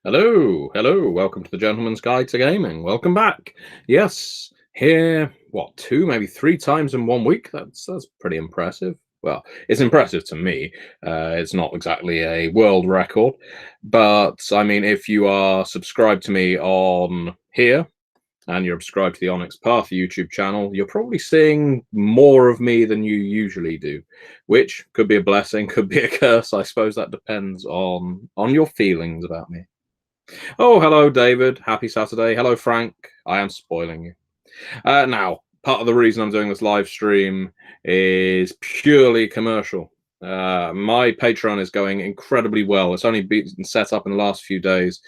Hello, hello, welcome to the Gentleman's Guide to Gaming. Welcome back. Yes, here, what, two, maybe three times in 1 week? That's pretty impressive. Well, it's impressive to me. It's not exactly a world record, but I mean, if you are subscribed to me on here, and you're subscribed to the Onyx Path YouTube channel, you're probably seeing more of me than you usually do, which could be a blessing, could be a curse. I suppose that depends on your feelings about me. Oh, hello, David. Happy Saturday. Hello, Frank. I am spoiling you. Now, part of the reason I'm doing this live stream is purely commercial. My Patreon is going incredibly well. It's only been set up in the last few days,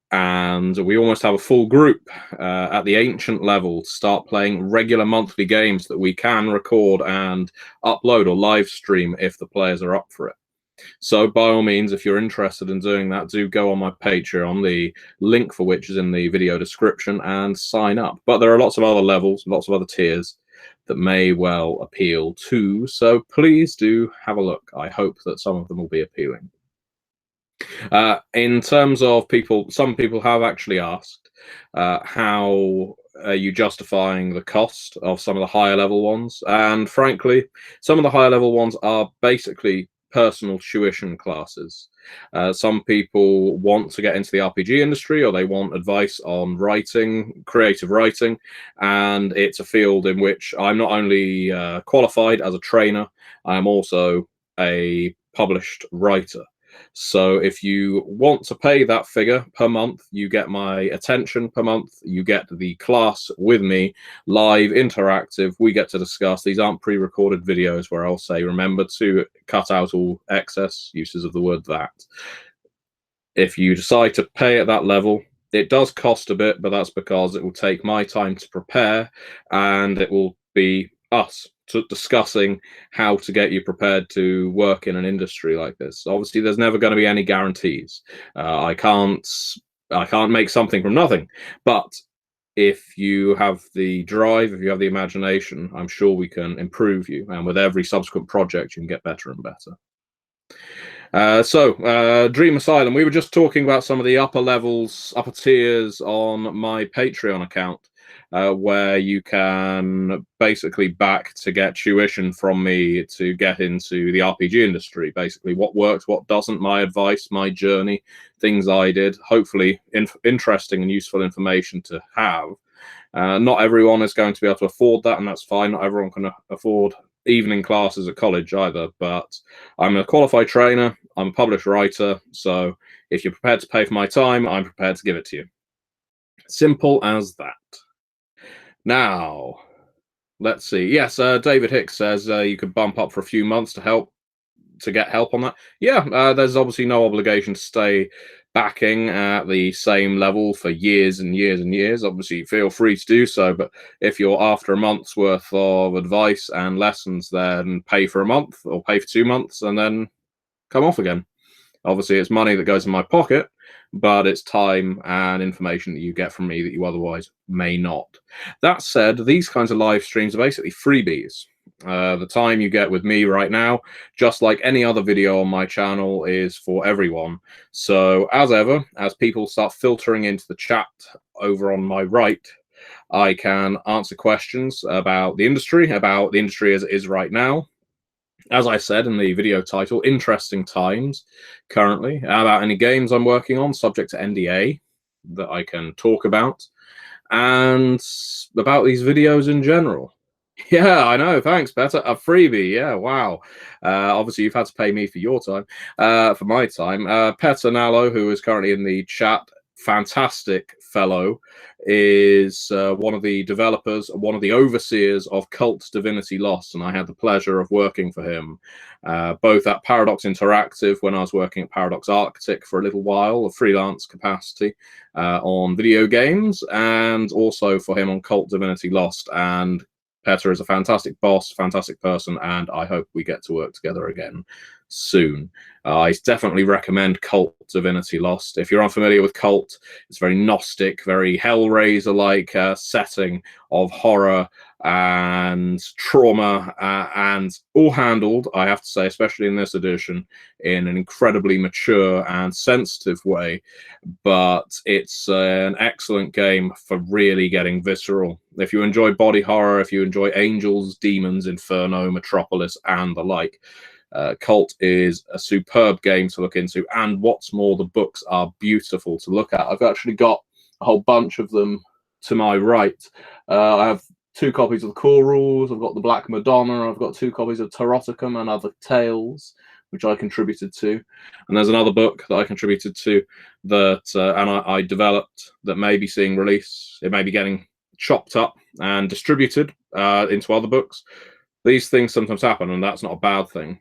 and we almost have a full group at the ancient level to start playing regular monthly games that we can record and upload or live stream if the players are up for it. So by all means, if you're interested in doing that, do go on my Patreon, the link for which is in the video description, and sign up. But there are lots of other levels, lots of other tiers that may well appeal too. So please do have a look. I hope that some of them will be appealing. In terms of people, some people have actually asked, how are you justifying the cost of some of the higher level ones? And frankly, some of the higher level ones are basically personal tuition classes. Some people want to get into the RPG industry, or they want advice on writing, creative writing, and it's a field in which I'm not only qualified as a trainer, I'm also a published writer. So if you want to pay that figure per month, you get my attention per month, you get the class with me, live, interactive, we get to discuss. These aren't pre-recorded videos where I'll say, remember to cut out all excess uses of the word that. If you decide to pay at that level, it does cost a bit, but that's because it will take my time to prepare, and it will be us discussing how to get you prepared to work in an industry like this. Obviously, there's never going to be any guarantees. I can't make something from nothing, but if you have the drive, if you have the imagination, I'm sure we can improve you, and with every subsequent project you can get better and better. Dream Asylum, we were just talking about some of the upper levels, upper tiers on my Patreon account, where you can basically back to get tuition from me to get into the RPG industry. Basically, what works, what doesn't, my advice, my journey, things I did, hopefully interesting and useful information to have. Not everyone is going to be able to afford that, and that's fine. Not everyone can afford evening classes at college either, but I'm a qualified trainer, I'm a published writer, so if you're prepared to pay for my time, I'm prepared to give it to you. Simple as that. Now, let's see. Yes, David Hicks says you could bump up for a few months to get help on that. Yeah, there's obviously no obligation to stay backing at the same level for years and years and years. Obviously, feel free to do so, but if you're after a month's worth of advice and lessons, then pay for a month or pay for 2 months and then come off again. Obviously, it's money that goes in my pocket, but it's time and information that you get from me that you otherwise may not. That said, these kinds of live streams are basically freebies. The time you get with me right now, just like any other video on my channel, is for everyone. So as ever, as people start filtering into the chat over on my right, I can answer questions about the industry as it is right now. As I said in the video title, interesting times currently, about any games I'm working on, subject to NDA, that I can talk about, and about these videos in general. Yeah, I know. Thanks, Better. A freebie. Yeah, wow. Obviously, you've had to pay me for your time, for my time. Petter Nallo, who is currently in the chat, fantastic fellow, is one of the developers, one of the overseers of Cult Divinity Lost, and I had the pleasure of working for him, both at Paradox Interactive when I was working at Paradox Arctic for a little while, a freelance capacity, on video games, and also for him on Cult Divinity Lost. And Petter is a fantastic boss, fantastic person, and I hope we get to work together again soon. I definitely recommend Cult Divinity Lost. If you're unfamiliar with Cult, it's very Gnostic, very Hellraiser-like setting of horror and trauma, and all handled, I have to say, especially in this edition, in an incredibly mature and sensitive way. But it's an excellent game for really getting visceral. If you enjoy body horror, if you enjoy angels, demons, Inferno, Metropolis, and the like, Cult is a superb game to look into. And what's more, the books are beautiful to look at. I've actually got a whole bunch of them to my right. I have 2 copies of the Core Rules, I've got the Black Madonna, I've got 2 copies of Taroticum and Other Tales, which I contributed to. And there's another book that I contributed to that and I developed that may be seeing release. It may be getting chopped up and distributed into other books. These things sometimes happen, and that's not a bad thing.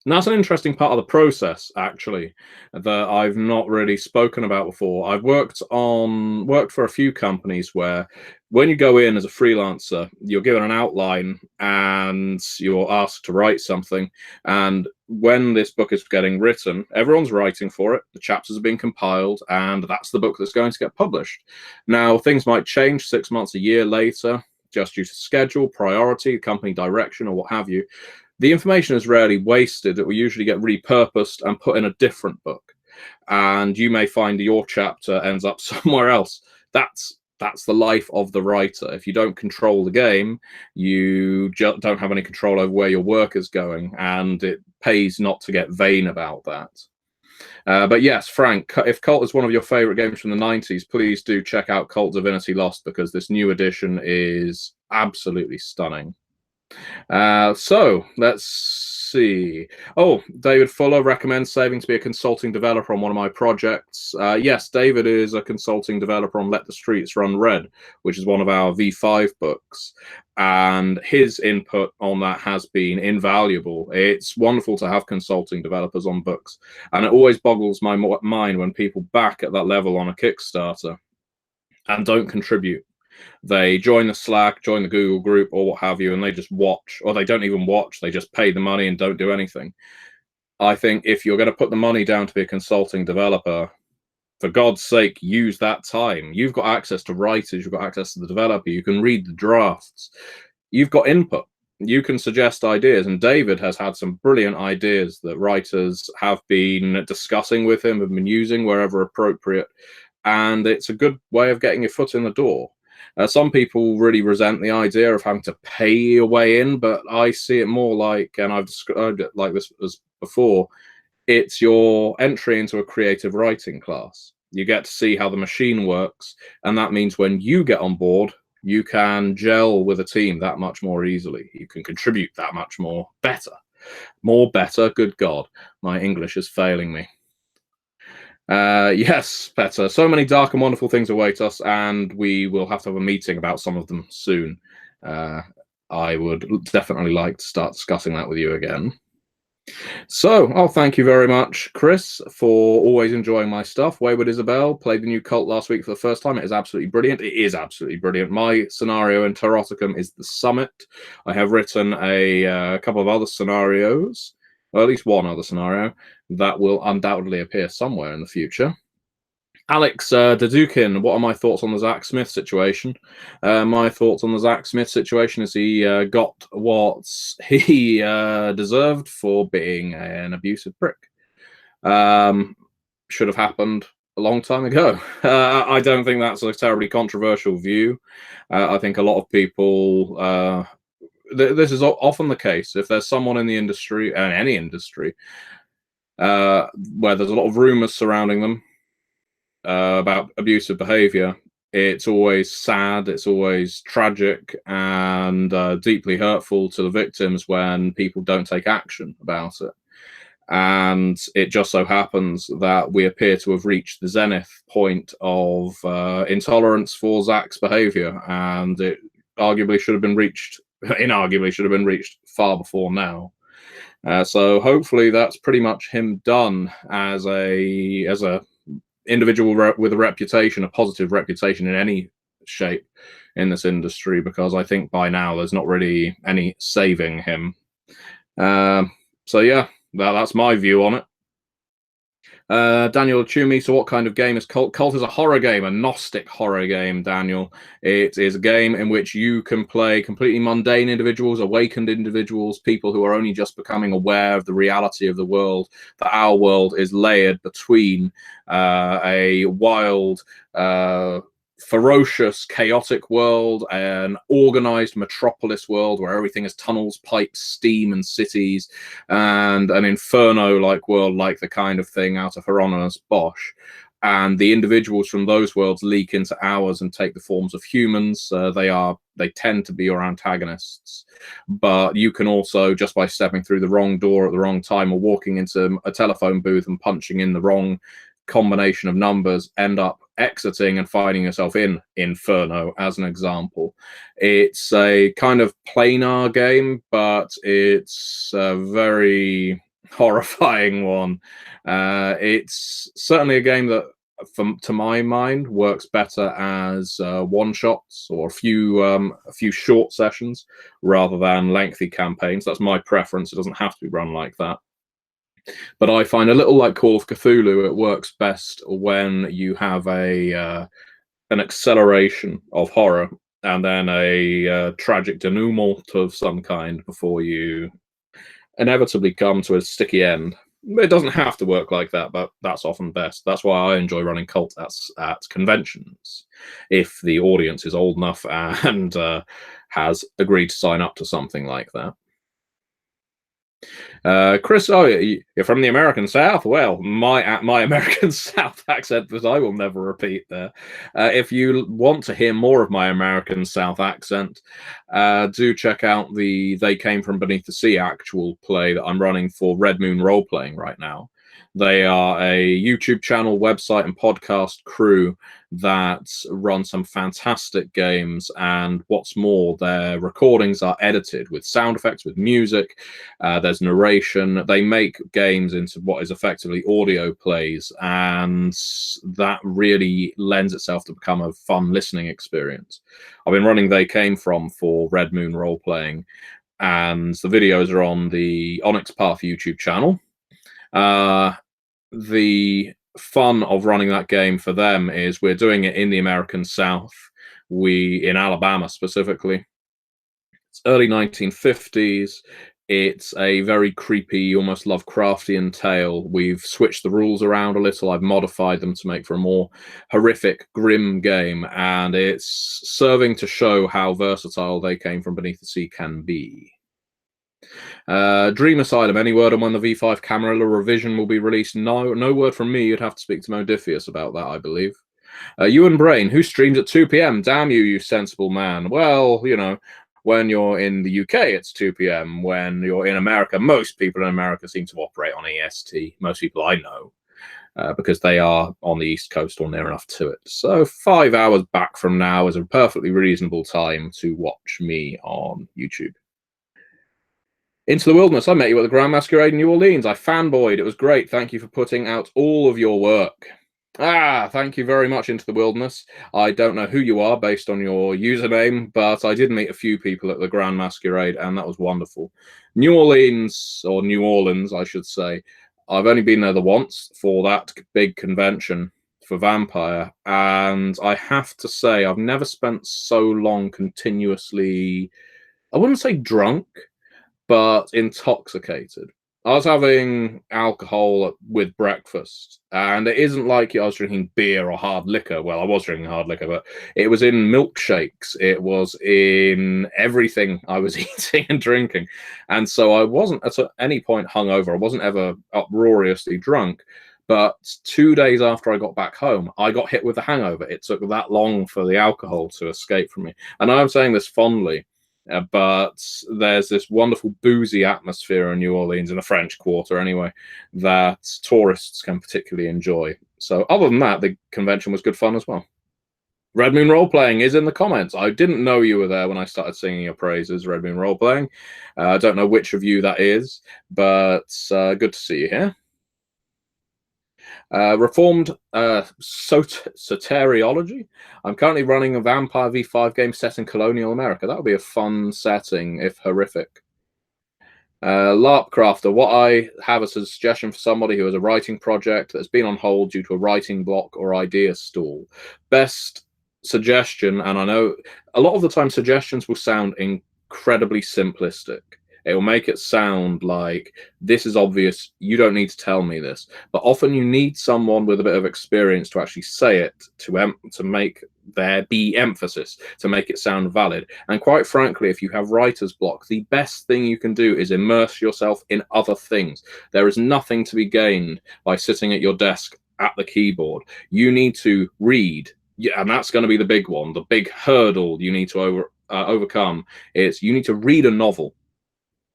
And that's an interesting part of the process, actually, that I've not really spoken about before. I've worked for a few companies where when you go in as a freelancer, you're given an outline and you're asked to write something. And when this book is getting written, everyone's writing for it. The chapters are being compiled, and that's the book that's going to get published. Now, things might change 6 months, a year later, just due to schedule, priority, company direction, or what have you. The information is rarely wasted. It will usually get repurposed and put in a different book. And you may find your chapter ends up somewhere else. That's the life of the writer. If you don't control the game, you don't have any control over where your work is going, and it pays not to get vain about that. But yes, Frank, if Cult is one of your favorite games from the 90s, please do check out Cult Divinity Lost, because this new edition is absolutely stunning. So let's see. Oh, David Fuller recommends saving to be a consulting developer on one of my projects. Yes, David is a consulting developer on Let the Streets Run Red, which is one of our V5 books. And his input on that has been invaluable. It's wonderful to have consulting developers on books. And it always boggles my mind when people back at that level on a Kickstarter and don't contribute. They join the Slack, join the Google group, or what have you, and they just watch, or they don't even watch. They just pay the money and don't do anything. I think if you're going to put the money down to be a consulting developer, for God's sake, use that time. You've got access to writers, you've got access to the developer, you can read the drafts, you've got input, you can suggest ideas. And David has had some brilliant ideas that writers have been discussing with him, have been using wherever appropriate. And it's a good way of getting your foot in the door. Some people really resent the idea of having to pay your way in, but I see it more like, and I've described it like this as before, it's your entry into a creative writing class. You get to see how the machine works, and that means when you get on board, you can gel with a team that much more easily. You can contribute that much more better. More better, good God. My English is failing me. Yes, Petter. So many dark and wonderful things await us, and we will have to have a meeting about some of them soon. I would definitely like to start discussing that with you again. So, thank you very much, Chris, for always enjoying my stuff. Wayward Isabel played the new Cult last week for the first time. It is absolutely brilliant. It is absolutely brilliant. My scenario in Taroticum is the Summit. I have written a couple of other scenarios, or at least one other scenario, that will undoubtedly appear somewhere in the future. Alex Dadukin, what are my thoughts on the Zach Smith situation? My thoughts on the Zach Smith situation is he got what he deserved for being an abusive prick. Should have happened a long time ago. I don't think that's a terribly controversial view. I think a lot of people... this is often the case. If there's someone in the industry, and any industry, where there's a lot of rumors surrounding them about abusive behavior, it's always sad, it's always tragic, and deeply hurtful to the victims when people don't take action about it. And it just so happens that we appear to have reached the zenith point of intolerance for Zach's behavior, and it arguably should have been reached, inarguably should have been reached far before now. So hopefully that's pretty much him done as a individual with a reputation, a positive reputation in any shape in this industry, because I think by now there's not really any saving him. So yeah, That's my view on it. Daniel Chumi, so what kind of game is Cult? Cult is a horror game, a Gnostic horror game, Daniel. It is a game in which you can play completely mundane individuals, awakened individuals, people who are only just becoming aware of the reality of the world, that our world is layered between a wild, ferocious, chaotic world, an organized metropolis world where everything is tunnels, pipes, steam, and cities, and an inferno-like world, like the kind of thing out of Hieronymus Bosch. And the individuals from those worlds leak into ours and take the forms of humans. They tend to be your antagonists, but you can also, just by stepping through the wrong door at the wrong time or walking into a telephone booth and punching in the wrong combination of numbers, end up exiting and finding yourself in Inferno, as an example. It's a kind of planar game, but it's a very horrifying one. It's certainly a game that, to my mind, works better as one-shots or a few short sessions rather than lengthy campaigns. That's my preference. It doesn't have to be run like that. But I find a little like Call of Cthulhu, it works best when you have an acceleration of horror and then a tragic denouement of some kind before you inevitably come to a sticky end. It doesn't have to work like that, but that's often best. That's why I enjoy running cult at conventions, if the audience is old enough and has agreed to sign up to something like that. Chris, oh, you're from the American South. Well, my American South accent, but I will never repeat there. If you want to hear more of my American South accent, do check out the They Came From Beneath the Sea actual play that I'm running for Red Moon Role Playing right now. They are a YouTube channel, website, and podcast crew that run some fantastic games. And what's more, their recordings are edited with sound effects, with music. There's narration. They make games into what is effectively audio plays, and that really lends itself to become a fun listening experience. I've been running They Came From for Red Moon Role Playing, and the videos are on the Onyx Path YouTube channel. The fun of running that game for them is we're doing it in the American South, in Alabama specifically. It's early 1950s. It's a very creepy, almost Lovecraftian tale. We've switched the rules around a little. I've modified them to make for a more horrific, grim game, and it's serving to show how versatile They Came From Beneath the Sea can be. Dream Asylum, any word on when the V5 Camarilla revision will be released? No word from me. You'd have to speak to Modifius about that, I believe. Ewan Brain, who streams at 2 p.m? Damn you, you sensible man. Well, you know, when you're in the UK, it's 2 p.m. When you're in America, most people in America seem to operate on EST. Most people I know, because they are on the East Coast or near enough to it. So 5 hours back from now is a perfectly reasonable time to watch me on YouTube. Into the Wilderness, I met you at the Grand Masquerade in New Orleans. I fanboyed. It was great. Thank you for putting out all of your work. Thank you very much, Into the Wilderness. I don't know who you are based on your username, but I did meet a few people at the Grand Masquerade, and that was wonderful. New Orleans, or New Orleans, I should say. I've only been there the once for that big convention for Vampire, and I have to say I've never spent so long continuously, I wouldn't say drunk, but intoxicated. I was having alcohol with breakfast, and it isn't like I was drinking beer or hard liquor. Well, I was drinking hard liquor, but it was in milkshakes. It was in everything I was eating and drinking. And so I wasn't at any point hungover. I wasn't ever uproariously drunk. But 2 days after I got back home, I got hit with a hangover. It took that long for the alcohol to escape from me. And I'm saying this fondly, but there's this wonderful boozy atmosphere in New Orleans, in the French Quarter anyway, that tourists can particularly enjoy. So other than that, the convention was good fun as well. Red Moon Role Playing is in the comments. I didn't know you were there when I started singing your praises, Red Moon Role Playing. I don't know which of you that is, but good to see you here. Reformed Soteriology. I'm currently running a Vampire V5 game set in colonial America. That would be a fun setting, if horrific. LARP Crafter, what I have as a suggestion for somebody who has a writing project that's been on hold due to a writing block or idea stall. Best suggestion, and I know a lot of the time suggestions will sound incredibly simplistic. It will make it sound like this is obvious, you don't need to tell me this. But often you need someone with a bit of experience to actually say it, to make there be emphasis, to make it sound valid. And quite frankly, if you have writer's block, the best thing you can do is immerse yourself in other things. There is nothing to be gained by sitting at your desk at the keyboard. You need to read. Yeah, and that's going to be the big one. The big hurdle you need to overcome is you need to read a novel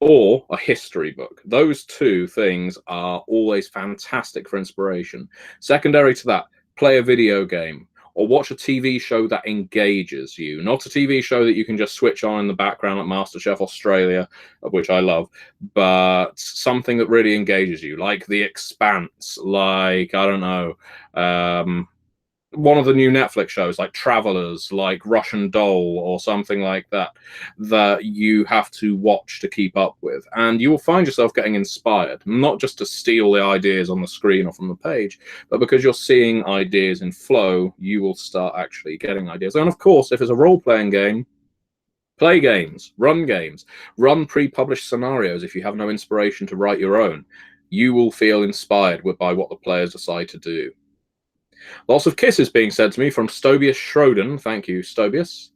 or a history book. Those two things are always fantastic for inspiration. Secondary to that, play a video game or watch a TV show that engages you. Not a TV show that you can just switch on in the background like MasterChef Australia, which I love, but something that really engages you, like The Expanse, like, I don't know, one of the new Netflix shows like Travelers, like Russian Doll or something like that, that you have to watch to keep up with. And you will find yourself getting inspired, not just to steal the ideas on the screen or from the page, but because you're seeing ideas in flow, you will start actually getting ideas. And of course, if it's a role-playing game, play games, run pre-published scenarios if you have no inspiration to write your own. You will feel inspired by what the players decide to do. Lots of kisses being said to me from Stobius Schroden. Thank you, Stobius.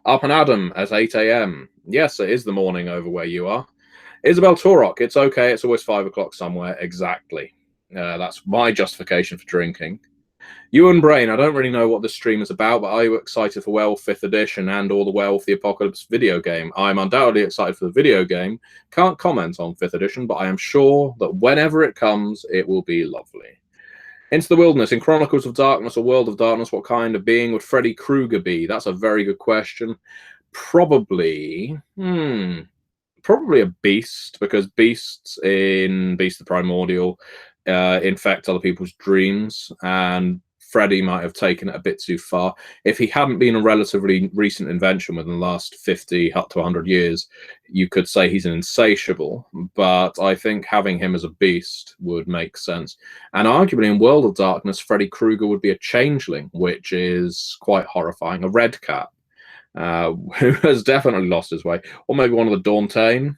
Up and Adam at 8 a.m. Yes, it is the morning over where you are. Isabel Torok, it's okay. It's always 5 o'clock somewhere. Exactly. That's my justification for drinking. Ewan Brain, I don't really know what this stream is about, but are you excited for Werewolf 5th Edition and or the Werewolf the Apocalypse video game? I'm undoubtedly excited for the video game. Can't comment on 5th Edition, but I am sure that whenever it comes, it will be lovely. Into the Wilderness, in Chronicles of Darkness or World of Darkness, what kind of being would Freddy Krueger be? That's a very good question. Probably a beast, because beasts in Beast the Primordial infect other people's dreams, and Freddy might have taken it a bit too far. If he hadn't been a relatively recent invention within the last 50 up to 100 years, you could say he's an insatiable, but I think having him as a beast would make sense. And arguably in World of Darkness, Freddy Krueger would be a changeling, which is quite horrifying. A red cat who has definitely lost his way. Or maybe one of the Dauntain.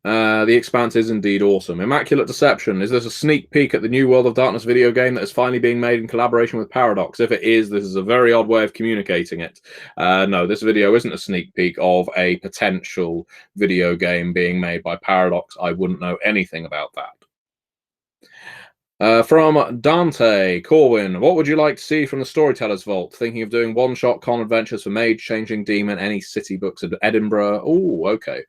The Expanse is indeed awesome. Immaculate Deception. Is this a sneak peek at the new World of Darkness video game that is finally being made in collaboration with Paradox? If it is, this is a very odd way of communicating it. No, this video isn't a sneak peek of a potential video game being made by Paradox. I wouldn't know anything about that. From Dante Corwin, what would you like to see from the Storytellers Vault? Thinking of doing one-shot con adventures for Mage, Changing Demon, any city books in Edinburgh? Oh, okay.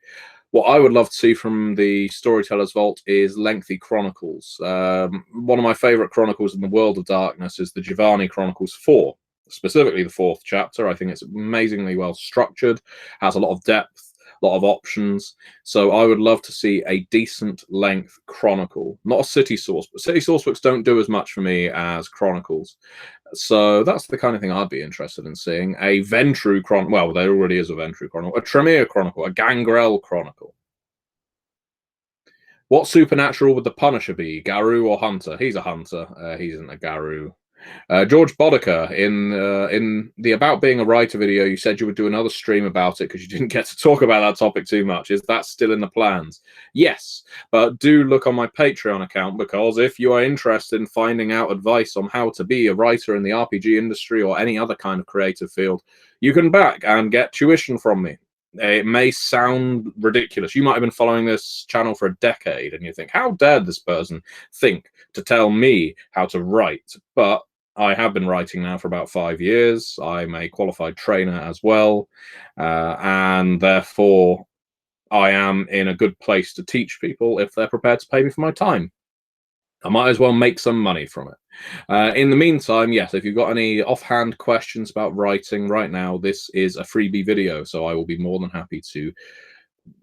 What I would love to see from the Storytellers Vault is lengthy chronicles. One of my favorite chronicles in the World of Darkness is the Giovanni Chronicles 4, specifically the 4th chapter. I think it's amazingly well structured, has a lot of depth, a lot of options. So I would love to see a decent length chronicle, not a city source, but city source books don't do as much for me as chronicles. So that's the kind of thing I'd be interested in seeing. A Ventru chronicle, well, there already is a Ventru chronicle, a Tremere chronicle, a Gangrel chronicle. What supernatural would the Punisher be, Garou or Hunter? He's a Hunter. He isn't a Garou. George Boddicker, in the About Being a Writer video, you said you would do another stream about it because you didn't get to talk about that topic too much. Is that still in the plans? Yes, but do look on my Patreon account, because if you are interested in finding out advice on how to be a writer in the RPG industry or any other kind of creative field, you can back and get tuition from me. It may sound ridiculous. You might have been following this channel for a decade and you think, how dared this person think to tell me how to write? But I have been writing now for about 5 years. I'm a qualified trainer as well. And therefore, I am in a good place to teach people if they're prepared to pay me for my time. I might as well make some money from it. In the meantime, yes, if you've got any offhand questions about writing right now, this is a freebie video, so I will be more than happy to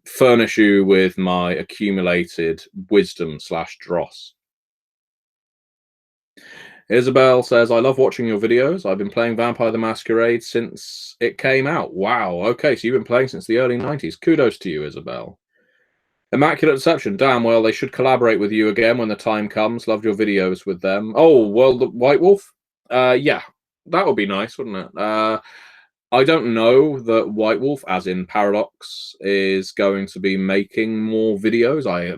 furnish you with my accumulated wisdom / dross. Isabel says, I love watching your videos. I've been playing Vampire the Masquerade since it came out. Wow, okay, so you've been playing since the early 90s. Kudos to you, Isabel. Immaculate Deception. Damn, well, they should collaborate with you again when the time comes. Loved your videos with them. Oh, well, the White Wolf? Yeah, that would be nice, wouldn't it? I don't know that White Wolf, as in Paradox, is going to be making more videos. I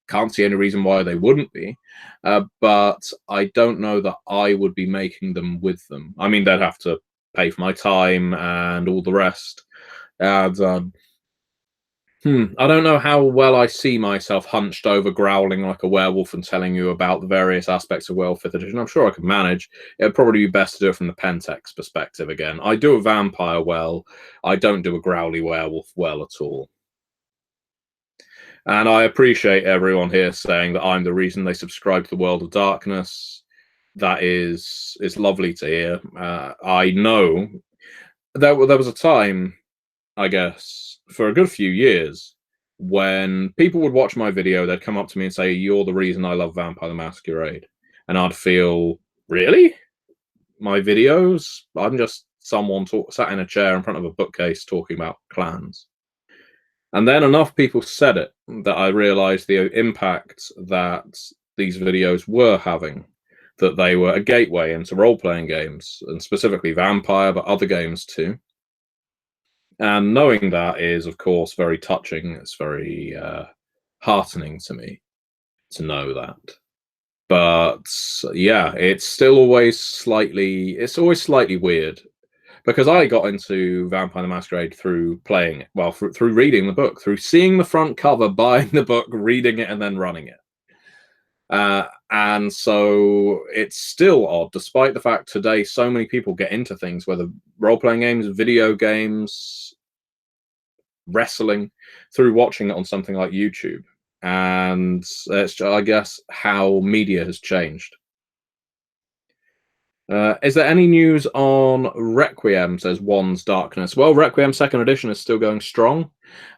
can't see any reason why they wouldn't be. But I don't know that I would be making them with them. I mean, they'd have to pay for my time and all the rest. And I don't know how well I see myself hunched over, growling like a werewolf and telling you about the various aspects of Werewolf 5th Edition. I'm sure I could manage. It'd probably be best to do it from the Pentex perspective again. I do a vampire well. I don't do a growly werewolf well at all. And I appreciate everyone here saying that I'm the reason they subscribe to the World of Darkness. That is lovely to hear. I know there was a time, I guess, for a good few years, when people would watch my video, they'd come up to me and say, "You're the reason I love Vampire the Masquerade." And I'd feel, really? My videos? I'm just someone sat in a chair in front of a bookcase talking about clans. And then enough people said it that I realized the impact that these videos were having, that they were a gateway into role-playing games, and specifically Vampire, but other games too. And knowing that is, of course, very touching. It's very heartening to me to know that. But yeah, it's always slightly weird, because I got into Vampire the Masquerade through playing it, well, through reading the book, through seeing the front cover, buying the book, reading it, and then running it. And so it's still odd, despite the fact today so many people get into things, whether role-playing games, video games, wrestling, through watching it on something like YouTube. And it's, I guess, how media has changed. Is there any news on Requiem, says One's Darkness? Well, Requiem 2nd edition is still going strong.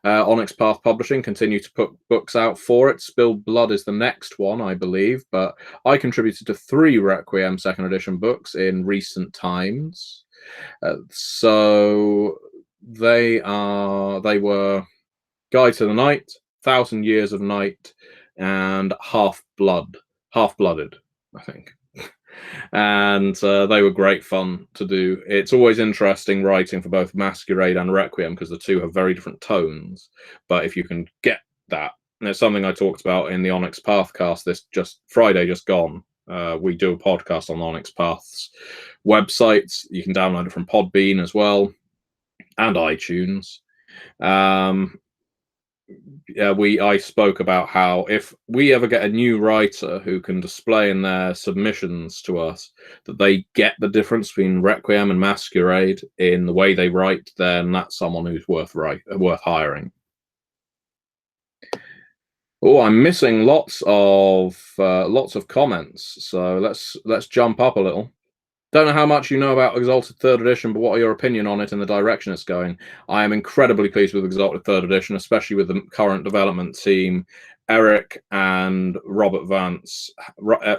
Onyx Path Publishing continue to put books out for it. Spilled Blood is the next one, I believe, but I contributed to 3 Requiem 2nd edition books in recent times. So they were Guide to the Night, 1,000 Years of Night, and Half-Blooded, I think. And they were great fun to do. It's always interesting writing for both Masquerade and Requiem, because the two have very different tones. But if you can get that, and it's something I talked about in the Onyx Pathcast this Friday just gone. We do a podcast on Onyx Path's websites. You can download it from Podbean as well, and iTunes. I spoke about how if we ever get a new writer who can display in their submissions to us that they get the difference between Requiem and Masquerade in the way they write, then that's someone who's worth hiring. Oh, I'm missing lots of comments, so let's jump up a little. Don't know how much you know about Exalted 3rd edition, but what are your opinion on it and the direction it's going? I am incredibly pleased with Exalted 3rd edition, especially with the current development team, Eric and Robert Vance.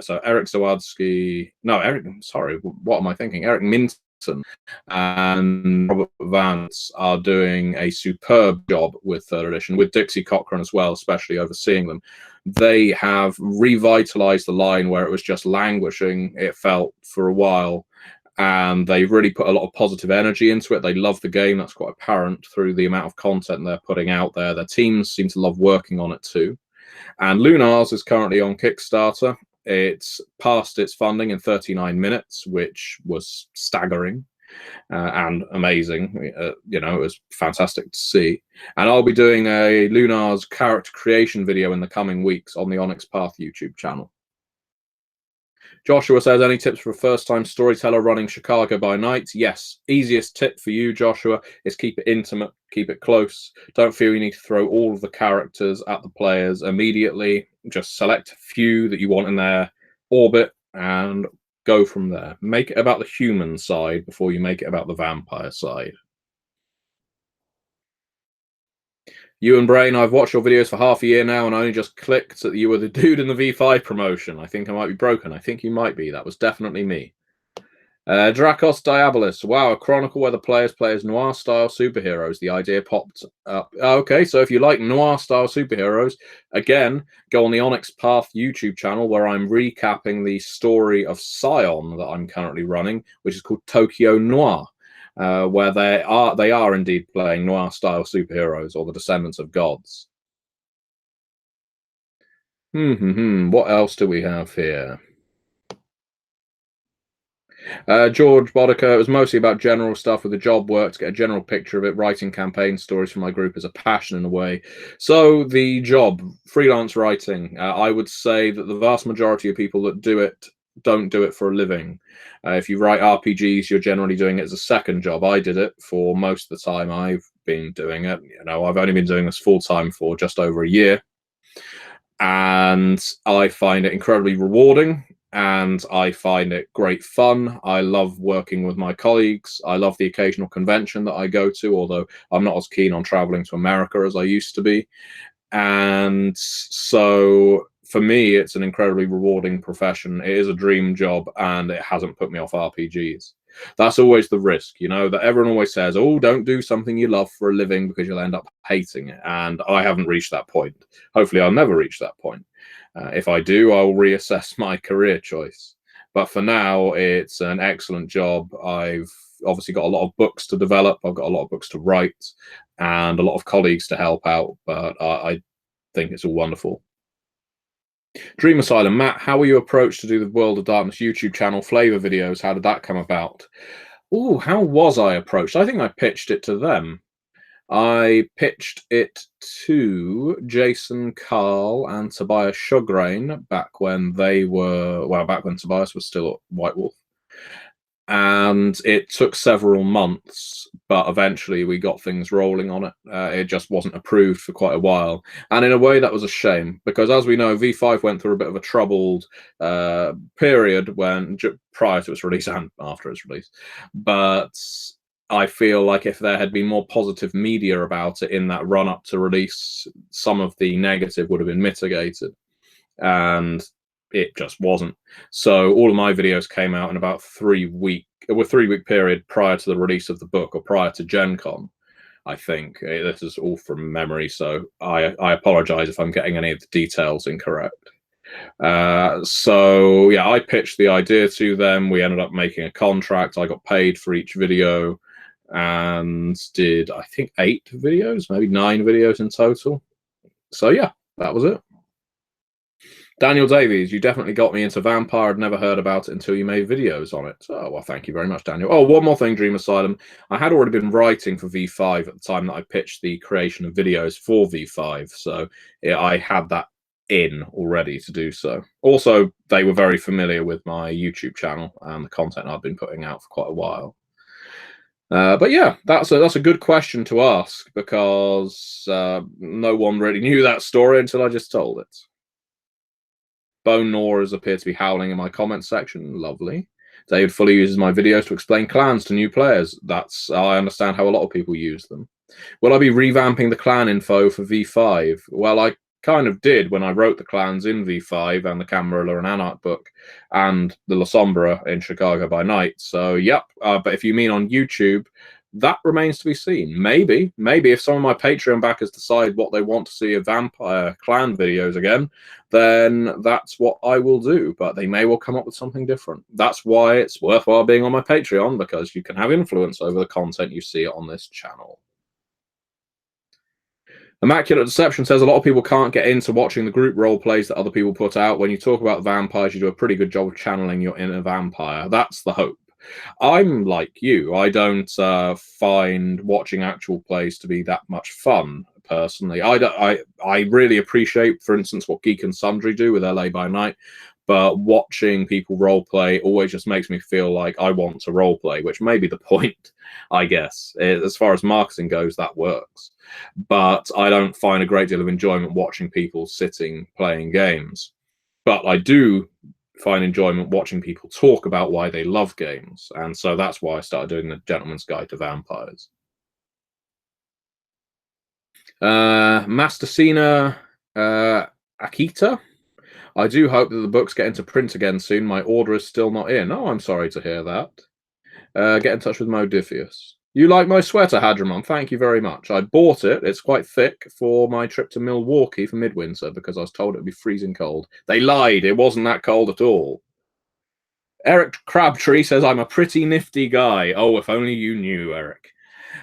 So Eric Zawadski, no, Eric, sorry, what am I thinking? Eric Minton and Robert Vance are doing a superb job with 3rd edition, with Dixie Cochran as well, especially overseeing them. They have revitalized the line where it was just languishing, it felt, for a while, and they really put a lot of positive energy into it. They love the game. That's quite apparent through the amount of content they're putting out there. Their teams seem to love working on it too. And Lunars is currently on Kickstarter. It's passed its funding in 39 minutes, which was staggering and amazing. It was fantastic to see. And I'll be doing a Lunar's character creation video in the coming weeks on the Onyx Path YouTube channel. Joshua says, any tips for a first-time storyteller running Chicago by night? Yes. Easiest tip for you, Joshua, is keep it intimate, keep it close. Don't feel you need to throw all of the characters at the players immediately. Just select a few that you want in their orbit and go from there. Make it about the human side before you make it about the vampire side. You and Brain, I've watched your videos for half a year now and I only just clicked that you were the dude in the V5 promotion. I think I might be broken. I think you might be. That was definitely me. Dracos Diabolus. Wow, a chronicle where the players play as noir-style superheroes. The idea popped up. Okay, so if you like noir-style superheroes, again, go on the Onyx Path YouTube channel where I'm recapping the story of Scion that I'm currently running, which is called Tokyo Noir, where they are indeed playing noir-style superheroes or the descendants of gods. What else do we have here? George Boddicker, it was mostly about general stuff with the job work to get a general picture of it. Writing campaign stories for my group is a passion in a way. So the job, freelance writing, I would say that the vast majority of people that do it don't do it for a living. If you write RPGs, you're generally doing it as a second job. I did it for most of the time I've been doing it. You know, I've only been doing this full time for just over a year, and I find it incredibly rewarding and I find it great fun. I love working with my colleagues. I love the occasional convention that I go to, although I'm not as keen on traveling to America as I used to be. And so for me, it's an incredibly rewarding profession. It is a dream job and it hasn't put me off RPGs. That's always the risk, you know, that everyone always says, oh, don't do something you love for a living because you'll end up hating it. And I haven't reached that point. Hopefully, I'll never reach that point. If I do, I'll reassess my career choice. But for now, it's an excellent job. I've obviously got a lot of books to develop. I've got a lot of books to write and a lot of colleagues to help out. But I think it's all wonderful. Dream Asylum, Matt, how were you approached to do the World of Darkness YouTube channel flavor videos? How did that come about? Oh, how was I approached? I think I pitched it to them. I pitched it to Jason Carl and Tobias Shugrain back when they were, well, back when Tobias was still at White Wolf. And it took several months, but eventually we got things rolling on it. It just wasn't approved for quite a while. And in a way, that was a shame, because as we know, V5 went through a bit of a troubled period when prior to its release and after its release. But I feel like if there had been more positive media about it in that run up to release, some of the negative would have been mitigated. And it just wasn't. So all of my videos came out in about 3 week period prior to the release of the book, or prior to Gen Con, I think. This is all from memory, so I apologize if I'm getting any of the details incorrect. So yeah, I pitched the idea to them. We ended up making a contract. I got paid for each video and did, I think, 8 videos, maybe 9 videos in total. So yeah, that was it. Daniel Davies, you definitely got me into Vampire. I'd never heard about it until you made videos on it. Oh, well, thank you very much, Daniel. Oh, one more thing, Dream Asylum. I had already been writing for V5 at the time that I pitched the creation of videos for V5. So yeah, I had that in already to do so. Also, they were very familiar with my YouTube channel and the content I've been putting out for quite a while. But yeah, that's a good question to ask, because no one really knew that story until I just told it. Bone Gnawers appear to be howling in my comments section. Lovely. David fully uses my videos to explain clans to new players. I understand how a lot of people use them. Will I be revamping the clan info for V5? Well, I kind of did when I wrote the clans in V5 and the Camarilla and Anarch book and the La Sombra in Chicago by Night. So, yep. But if you mean on YouTube, that remains to be seen. Maybe if some of my Patreon backers decide what they want to see of vampire clan videos again, then that's what I will do. But they may well come up with something different. That's why it's worthwhile being on my Patreon, because you can have influence over the content you see on this channel. Immaculate Deception says a lot of people can't get into watching the group role plays that other people put out. When you talk about vampires, you do a pretty good job of channeling your inner vampire. That's the hope. I'm like you. I don't find watching actual plays to be that much fun, personally. I really appreciate, for instance, what Geek and Sundry do with LA by Night, but watching people roleplay always just makes me feel like I want to roleplay, which may be the point, I guess. As far as marketing goes, that works. But I don't find a great deal of enjoyment watching people sitting playing games. But I do find enjoyment watching people talk about why they love games, and so that's why I started doing the Gentleman's Guide to Vampires. Mastasina Akita, I do hope that the books get into print again soon. My order is still not in. Oh, I'm sorry to hear that. Get in touch with Modifius. You like my sweater, Hadramon? Thank you very much. I bought it. It's quite thick for my trip to Milwaukee for midwinter because I was told it'd be freezing cold. They lied. It wasn't that cold at all. Eric Crabtree says, I'm a pretty nifty guy. Oh, if only you knew, Eric.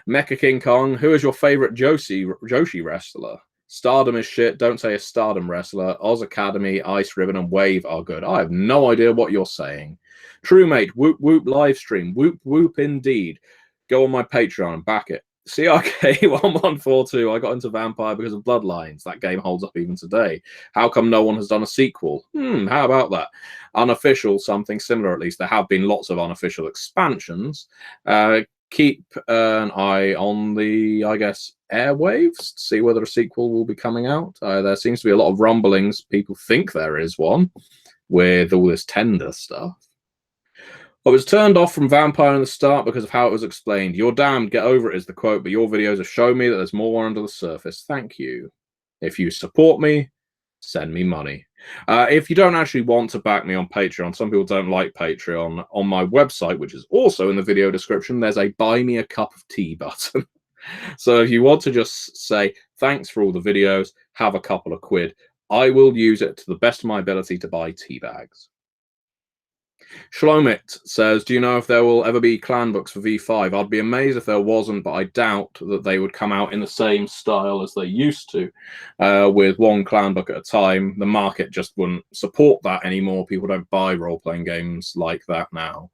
Mecha King Kong, who is your favorite Joshi wrestler? Stardom is shit. Don't say a Stardom wrestler. Oz Academy, Ice Ribbon, and Wave are good. I have no idea what you're saying. True Whoop Whoop live stream. Whoop Whoop indeed. Go on my Patreon and back it. CRK1142. I got into Vampire because of Bloodlines. That game holds up even today. How come no one has done a sequel? How about that? Unofficial, something similar at least. There have been lots of unofficial expansions. Keep an eye on the, I guess, airwaves to see whether a sequel will be coming out. There seems to be a lot of rumblings. People think there is one with all this tender stuff. I was turned off from Vampire in the start because of how it was explained. You're damned, get over it is the quote, but your videos have shown me that there's more under the surface. Thank you. If you support me, send me money. If you don't actually want to back me on Patreon, some people don't like Patreon, on my website, which is also in the video description, there's a buy me a cup of tea button. So if you want to just say, thanks for all the videos, have a couple of quid, I will use it to the best of my ability to buy tea bags. Shlomit says, do you know if there will ever be clan books for V5? I'd be amazed if there wasn't, but I doubt that they would come out in the same style as they used to, with one clan book at a time. The market just wouldn't support that anymore. People don't buy role-playing games like that now.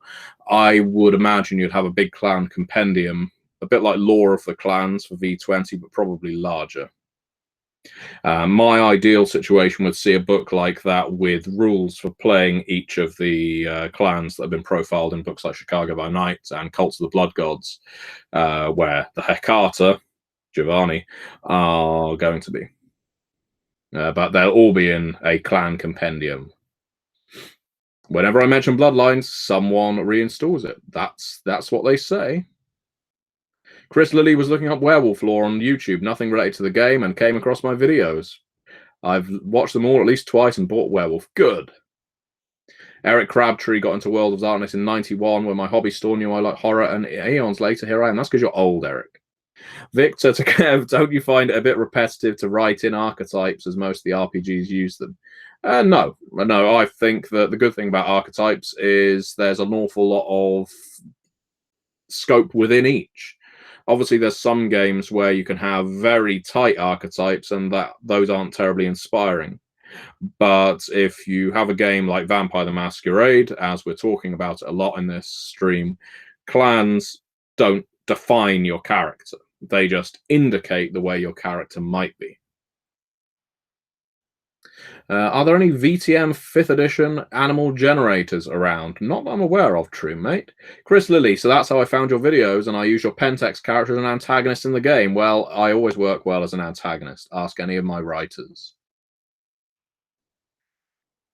I would imagine you'd have a big clan compendium, a bit like Lore of the Clans for V20, but probably larger. My ideal situation would see a book like that with rules for playing each of the clans that have been profiled in books like Chicago by Night and Cults of the Blood Gods, where the Hecata, Giovanni, are going to be. But they'll all be in a clan compendium. Whenever I mention Bloodlines, someone reinstalls it. That's what they say. Chris Lilly was looking up werewolf lore on YouTube, nothing related to the game, and came across my videos. I've watched them all at least twice and bought Werewolf. Good. Eric Crabtree got into World of Darkness in '91 when my hobby store knew I like horror, and eons later, here I am. That's because you're old, Eric. Victor to Kev, don't you find it a bit repetitive to write in archetypes as most of the RPGs use them? No. I think that the good thing about archetypes is there's an awful lot of scope within each. Obviously, there's some games where you can have very tight archetypes and that those aren't terribly inspiring. But if you have a game like Vampire the Masquerade, as we're talking about it a lot in this stream, clans don't define your character. They just indicate the way your character might be. Are there any VTM 5th edition animal generators around? Not that I'm aware of, true mate. Chris Lilly, so that's how I found your videos, and I use your Pentex character as an antagonist in the game. Well, I always work well as an antagonist. Ask any of my writers.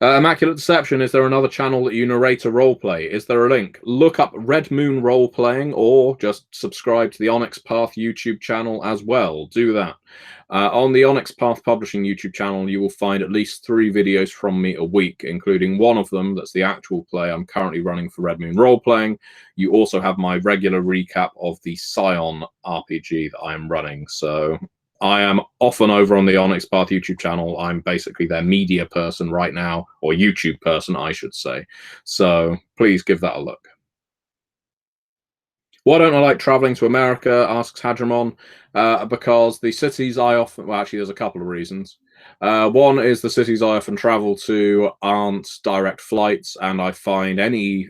Immaculate Deception, is there another channel that you narrate a roleplay? Is there a link? Look up Red Moon Roleplaying or just subscribe to the Onyx Path YouTube channel as well. Do that. On the Onyx Path Publishing YouTube channel, you will find at least 3 videos from me a week, including one of them that's the actual play I'm currently running for Red Moon Roleplaying. You also have my regular recap of the Scion RPG that I am running. So I am often over on the Onyx Path YouTube channel. I'm basically their media person right now, or YouTube person, I should say. So please give that a look. Why don't I like traveling to America, asks Hadramon. Because the cities I often, well, actually, there's a couple of reasons. One is the cities I often travel to aren't direct flights, and I find any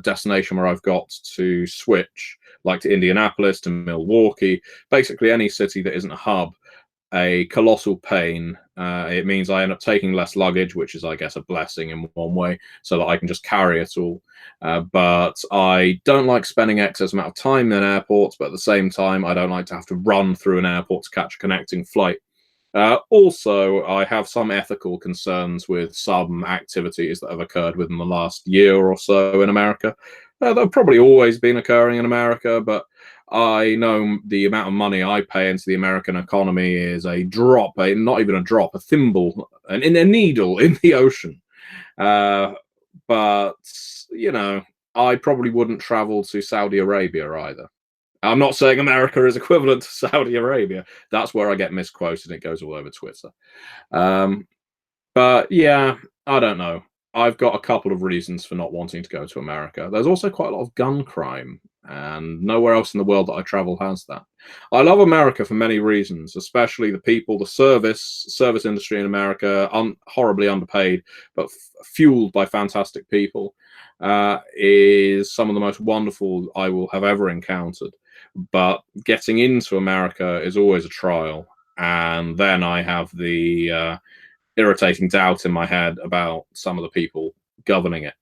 destination where I've got to switch, like to Indianapolis, to Milwaukee, basically any city that isn't a hub, a colossal pain. It means I end up taking less luggage, which is, I guess, a blessing in one way, so that I can just carry it all. But I don't like spending excess amount of time in airports, but at the same time, I don't like to have to run through an airport to catch a connecting flight. Also, I have some ethical concerns with some activities that have occurred within the last year or so in America. They've probably always been occurring in America, but I know the amount of money I pay into the American economy is a drop, not even a drop, a thimble, a needle in the ocean. But, you know, I probably wouldn't travel to Saudi Arabia either. I'm not saying America is equivalent to Saudi Arabia. That's where I get misquoted and it goes all over Twitter. Um, but yeah, I don't know. I've got a couple of reasons for not wanting to go to America. There's also quite a lot of gun crime, and nowhere else in the world that I travel has that. I love America for many reasons, especially the people, the service industry in America, horribly underpaid, but fueled by fantastic people, is some of the most wonderful I will have ever encountered. But getting into America is always a trial, and then I have the irritating doubt in my head about some of the people governing it.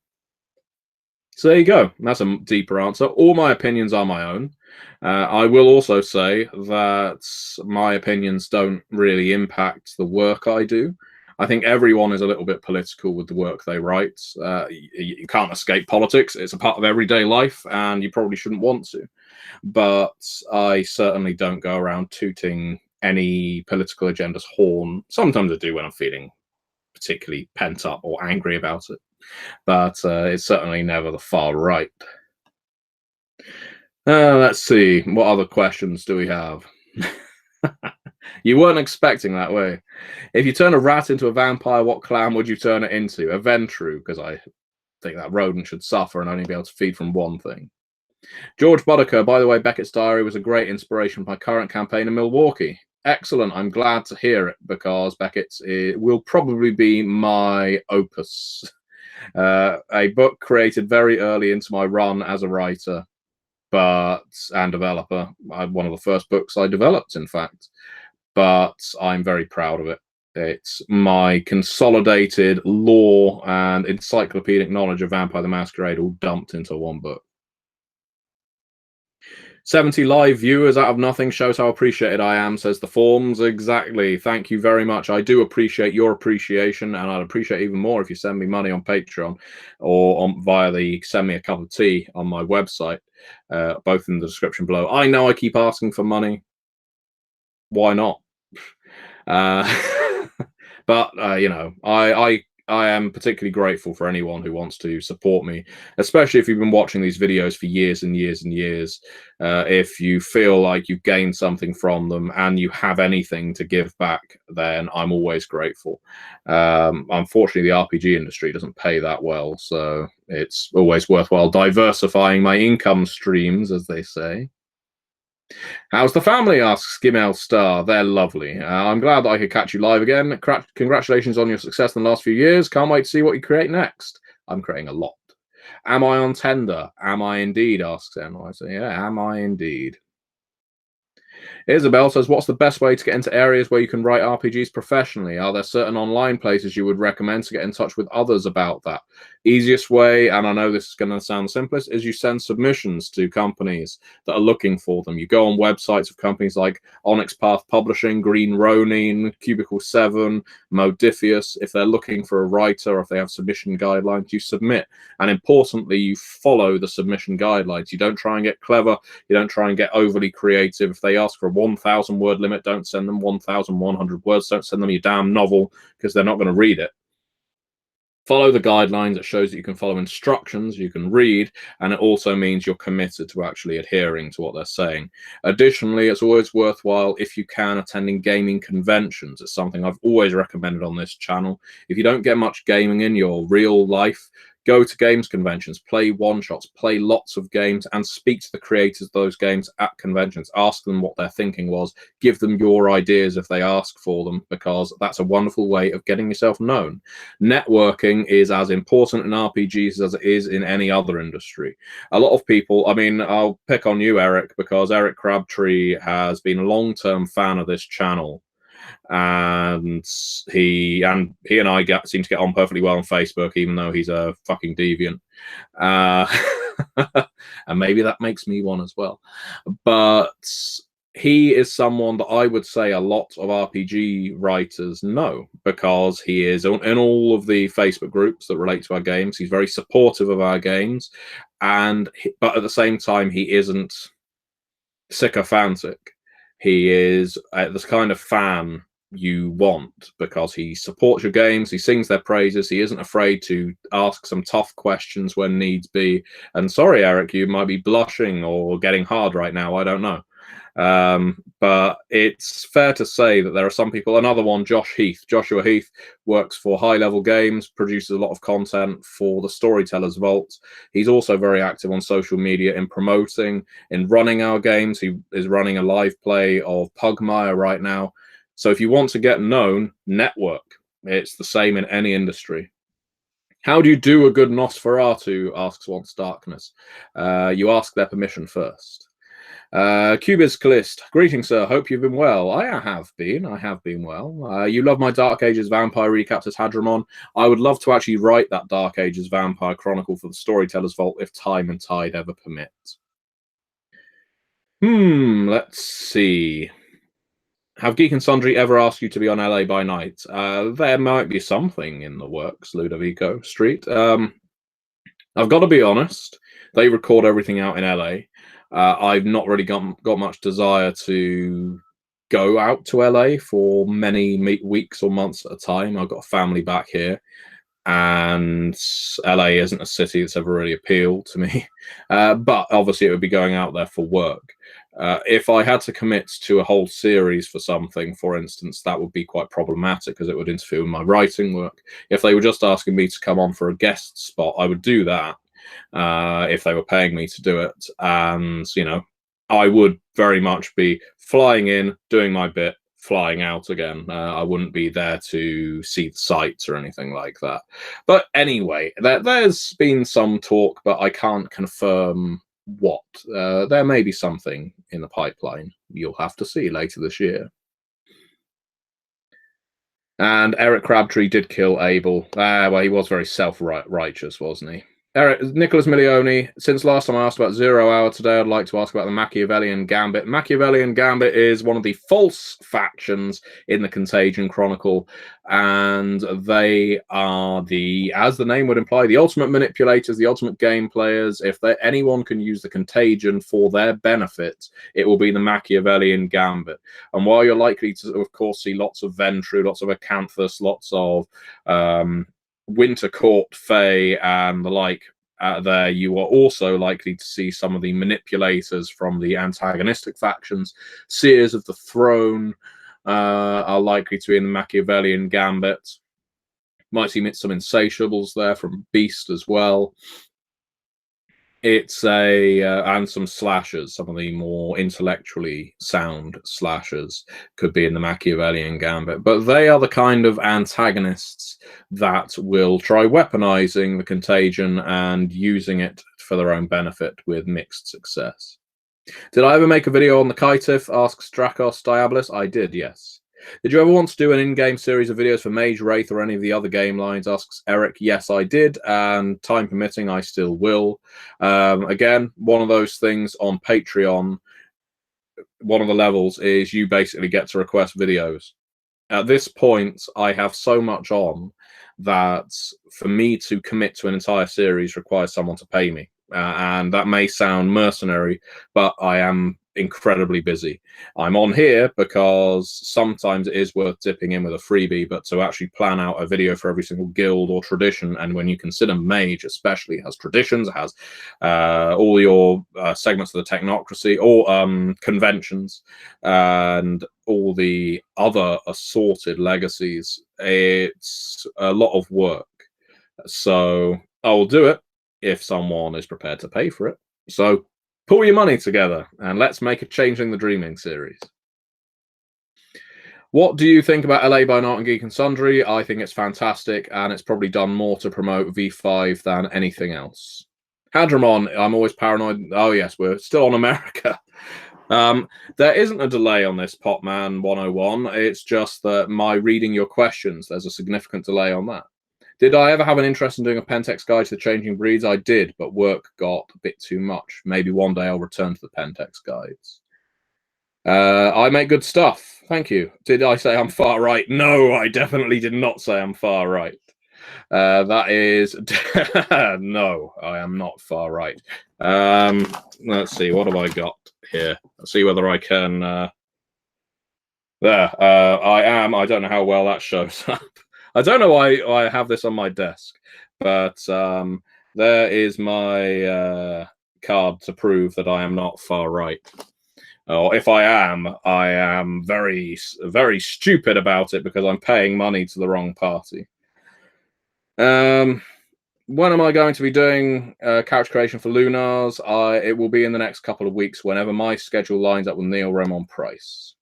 So there you go. That's a deeper answer. All my opinions are my own. I will also say that my opinions don't really impact the work I do. I think everyone is a little bit political with the work they write. You can't escape politics. It's a part of everyday life, and you probably shouldn't want to. But I certainly don't go around tooting any political agenda's horn. Sometimes I do when I'm feeling particularly pent up or angry about it, but it's certainly never the far right. Let's see, what other questions do we have? You weren't expecting that way. If you turn a rat into a vampire, what clan would you turn it into? A Ventru, because I think that rodent should suffer and only be able to feed from one thing. George Bodeker, by the way, Beckett's diary was a great inspiration for my current campaign in Milwaukee. Excellent. I'm glad to hear it, because Beckett's will probably be my opus. A book created very early into my run as a writer and developer. One of the first books I developed, in fact. But I'm very proud of it. It's my consolidated lore and encyclopedic knowledge of Vampire the Masquerade all dumped into one book. 70 live viewers out of nothing shows how appreciated I am, says the forms. Exactly. Thank you very much. I do appreciate your appreciation, and I'd appreciate even more if you send me money on Patreon or via the send me a cup of tea on my website, both in the description below. I know I keep asking for money. Why not? But you know, I am particularly grateful for anyone who wants to support me, especially if you've been watching these videos for years and years and years. If you feel like you've gained something from them and you have anything to give back, then I'm always grateful. Unfortunately, the RPG industry doesn't pay that well, so it's always worthwhile diversifying my income streams, as they say. How's the family? Asks Gimel Star. They're lovely. I'm glad that I could catch you live again. Congratulations on your success in the last few years. Can't wait to see what you create next. I'm creating a lot. Am I on Tender? Am I indeed? Asks NY. So yeah, am I indeed? Isabel says, what's the best way to get into areas where you can write RPGs professionally? Are there certain online places you would recommend to get in touch with others about that? Easiest way, and I know this is going to sound simplest, is you send submissions to companies that are looking for them. You go on websites of companies like Onyx Path Publishing, Green Ronin, Cubicle 7, Modifius. If they're looking for a writer or if they have submission guidelines, you submit. And importantly, you follow the submission guidelines. You don't try and get clever. You don't try and get overly creative. If they ask for a 1,000 word limit, don't send them 1,100 words. Don't send them your damn novel, because they're not going to read it. Follow the guidelines. It shows that you can follow instructions, you can read, and it also means you're committed to actually adhering to what they're saying. Additionally, it's always worthwhile, if you can, attending gaming conventions. It's something I've always recommended on this channel. If you don't get much gaming in your real life, go to games conventions, play one-shots, play lots of games, and speak to the creators of those games at conventions. Ask them what their thinking was. Give them your ideas if they ask for them, because that's a wonderful way of getting yourself known. Networking is as important in RPGs as it is in any other industry. A lot of people, I mean, I'll pick on you, Eric, because Eric Crabtree has been a long-term fan of this channel. And he and I seem to get on perfectly well on Facebook, even though he's a fucking deviant. And maybe that makes me one as well. But he is someone that I would say a lot of RPG writers know, because he is in all of the Facebook groups that relate to our games. He's very supportive of our games, but at the same time, he isn't sycophantic. He is this kind of fan you want, because he supports your games, he sings their praises, he isn't afraid to ask some tough questions when needs be. And sorry, Eric, you might be blushing or getting hard right now, I don't know. But it's fair to say that there are some people. Another one, Joshua Heath, works for High Level Games, produces a lot of content for the Storytellers Vault. He's also very active on social media in promoting, in running our games. He is running a live play of Pugmire right now. So if you want to get known, network. It's the same in any industry. How do you do a good Nosferatu? Asks Once Darkness. You ask their permission first. Cubiz Calist, greetings, sir. Hope you've been well. I have been well. You love my Dark Ages vampire recaps as Hadramon. I would love to actually write that Dark Ages vampire chronicle for the Storytellers Vault if time and tide ever permit. Let's see. Have Geek and Sundry ever asked you to be on LA by night? There might be something in the works, Ludovico Street. I've got to be honest, they record everything out in LA. I've not really got much desire to go out to LA for many weeks or months at a time. I've got a family back here, and LA isn't a city that's ever really appealed to me. But obviously it would be going out there for work. If I had to commit to a whole series for something, for instance, that would be quite problematic because it would interfere with my writing work. If they were just asking me to come on for a guest spot, I would do that if they were paying me to do it. And, you know, I would very much be flying in, doing my bit, flying out again. I wouldn't be there to see the sights or anything like that. But anyway, there's been some talk, but I can't confirm what. There may be something in the pipeline. You'll have to see later this year. And Eric Crabtree did kill Abel. Well, he was very self-righteous, wasn't he? Nicholas Milioni, since last time I asked about 0 Hour today, I'd like to ask about the Machiavellian Gambit. Machiavellian Gambit is one of the false factions in the Contagion Chronicle, and they are as the name would imply, the ultimate manipulators, the ultimate game players. If anyone can use the Contagion for their benefit, it will be the Machiavellian Gambit. And while you're likely to, of course, see lots of Ventru, lots of Acanthus, lots of Winter Court, Fae, and the like there, you are also likely to see some of the manipulators from the antagonistic factions. Seers of the Throne are likely to be in the Machiavellian Gambit. Might see some Insatiables there from Beast as well. It's and some slashers, some of the more intellectually sound slashers could be in the Machiavellian Gambit. But they are the kind of antagonists that will try weaponizing the Contagion and using it for their own benefit with mixed success. Did I ever make a video on the Kaitif? Asks Drakos Diabolus. I did, yes. Did you ever want to do an in-game series of videos for Mage, Wraith, or any of the other game lines? Asks Eric. Yes, I did, and time permitting, I still will. Again, one of those things on Patreon, one of the levels is you basically get to request videos. At this point, I have so much on that for me to commit to an entire series requires someone to pay me. And that may sound mercenary, but I am incredibly busy. I'm on here because sometimes it is worth dipping in with a freebie, but to actually plan out a video for every single guild or tradition, and when you consider Mage especially has traditions, has all your segments of the technocracy or conventions and all the other assorted legacies, it's a lot of work. So I will do it if someone is prepared to pay for it. So pull your money together and let's make a Changing the Dreaming series. What do you think about LA by Night and Geek and Sundry? I think it's fantastic, and it's probably done more to promote V5 than anything else. Hadramon, I'm always paranoid. Oh yes, we're still on America. There isn't a delay on this, Popman 101. It's just that my reading your questions, there's a significant delay on that. Did I ever have an interest in doing a Pentex guide to the changing breeds? I did, but work got a bit too much. Maybe one day I'll return to the Pentex guides. I make good stuff. Thank you. Did I say I'm far right? No, I definitely did not say I'm far right. That is... no, I am not far right. Let's see, what have I got here? Let's see whether I can... There, I am. I don't know how well that shows up. I don't know why I have this on my desk, but there is my card to prove that I am not far right. Or if I am very, very stupid about it because I'm paying money to the wrong party. When am I going to be doing couch creation for Lunars? It will be in the next couple of weeks, whenever my schedule lines up with Neil Raymond Price.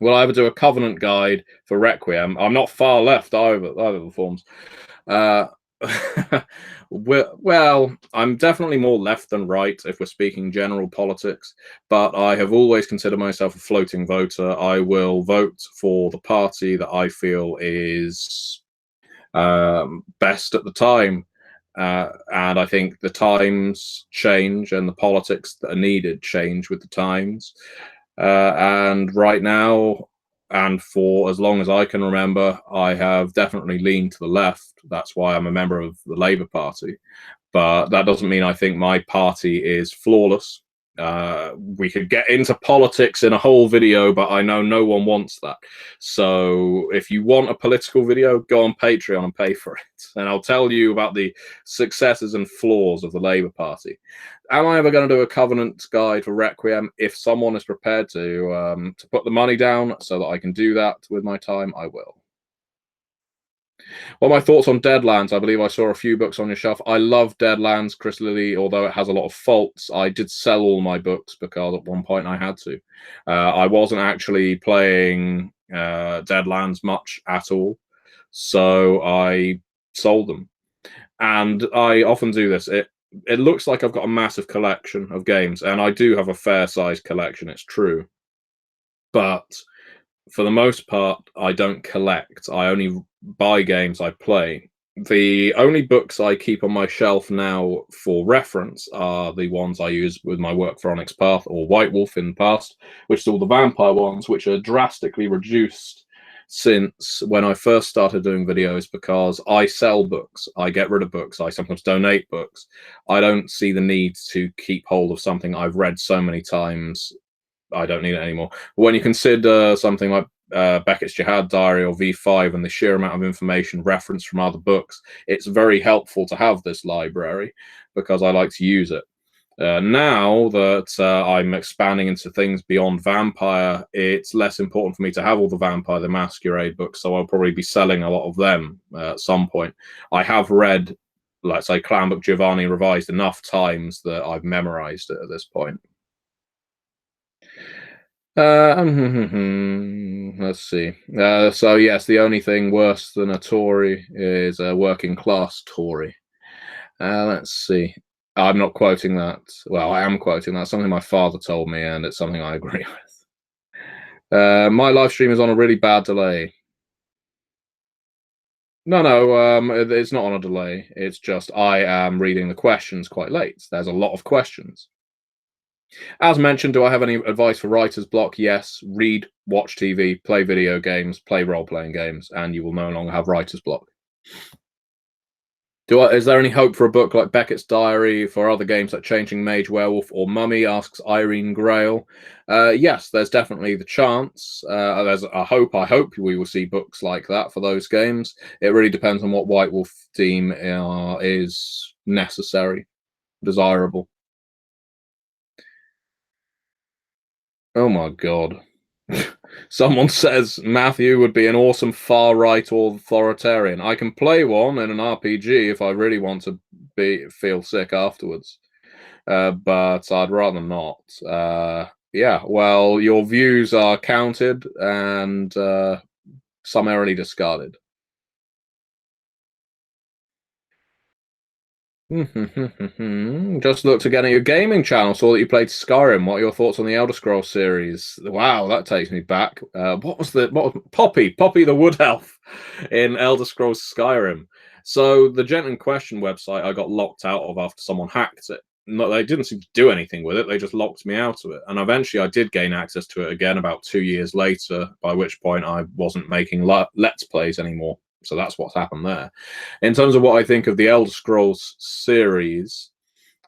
Will I ever do a Covenant guide for Requiem? I'm not far left either of the forms. Uh, well, I'm definitely more left than right if we're speaking general politics, but I have always considered myself a floating voter. I will vote for the party that I feel is best at the time. And I think the times change and the politics that are needed change with the times. And right now, and for as long as I can remember, I have definitely leaned to the left. That's why I'm a member of the Labour Party. But that doesn't mean I think my party is flawless. We could get into politics in a whole video, but I know no one wants that. So if you want a political video, go on Patreon and pay for it. And I'll tell you about the successes and flaws of the Labour Party. Am I ever going to do a Covenant guide for Requiem? If someone is prepared to put the money down so that I can do that with my time, I will. Well, my thoughts on Deadlands. I believe I saw a few books on your shelf. I love Deadlands, Chris Lilly, although it has a lot of faults. I did sell all my books because at one point I had to. I wasn't actually playing Deadlands much at all, so I sold them. And I often do this. It looks like I've got a massive collection of games, and I do have a fair-sized collection, it's true. But for the most part, I don't collect. I only buy games I play. The only books I keep on my shelf now for reference are the ones I use with my work for Onyx Path or White Wolf in the past, which is all the vampire ones, which are drastically reduced since when I first started doing videos, because I sell books, I get rid of books, I sometimes donate books. I don't see the need to keep hold of something I've read so many times. I don't need it anymore. When you consider something like Beckett's Jihad Diary or V5 and the sheer amount of information referenced from other books, it's very helpful to have this library because I like to use it. Now that I'm expanding into things beyond vampire, it's less important for me to have all the Vampire the Masquerade books, so I'll probably be selling a lot of them at some point. I have read, let's say, Clan Book Giovanni revised enough times that I've memorized it at this point. Let's see. So yes, the only thing worse than a Tory is a working class Tory. Let's see. I'm not quoting that. Well, I am quoting that. Something my father told me, and it's something I agree with. My live stream is on a really bad delay. No, it's not on a delay. It's just I am reading the questions quite late. There's a lot of questions. As mentioned, do I have any advice for writer's block? Yes. Read, watch TV, play video games, play role-playing games, and you will no longer have writer's block. Is there any hope for a book like Beckett's Diary for other games like Changing Mage, Werewolf, or Mummy? Asks Irene Grail. Yes, there's definitely the chance. There's a hope. I hope we will see books like that for those games. It really depends on what White Wolf theme is necessary, desirable. Oh my god. Someone says Matthew would be an awesome far-right authoritarian. I can play one in an RPG if I really want to feel sick afterwards. But I'd rather not. Yeah, well, your views are counted and summarily discarded. Just looked again at your gaming channel, saw that you played Skyrim. What are your thoughts on the Elder Scrolls series? Wow, that takes me back. What was Poppy the Wood Elf in Elder Scrolls Skyrim? So the Gent in Question website I got locked out of after someone hacked it. No, they didn't seem to do anything with it. They just locked me out of it. And eventually I did gain access to it again about 2 years later, by which point I wasn't making Let's Plays anymore. So that's what's happened there. In terms of what I think of the Elder Scrolls series,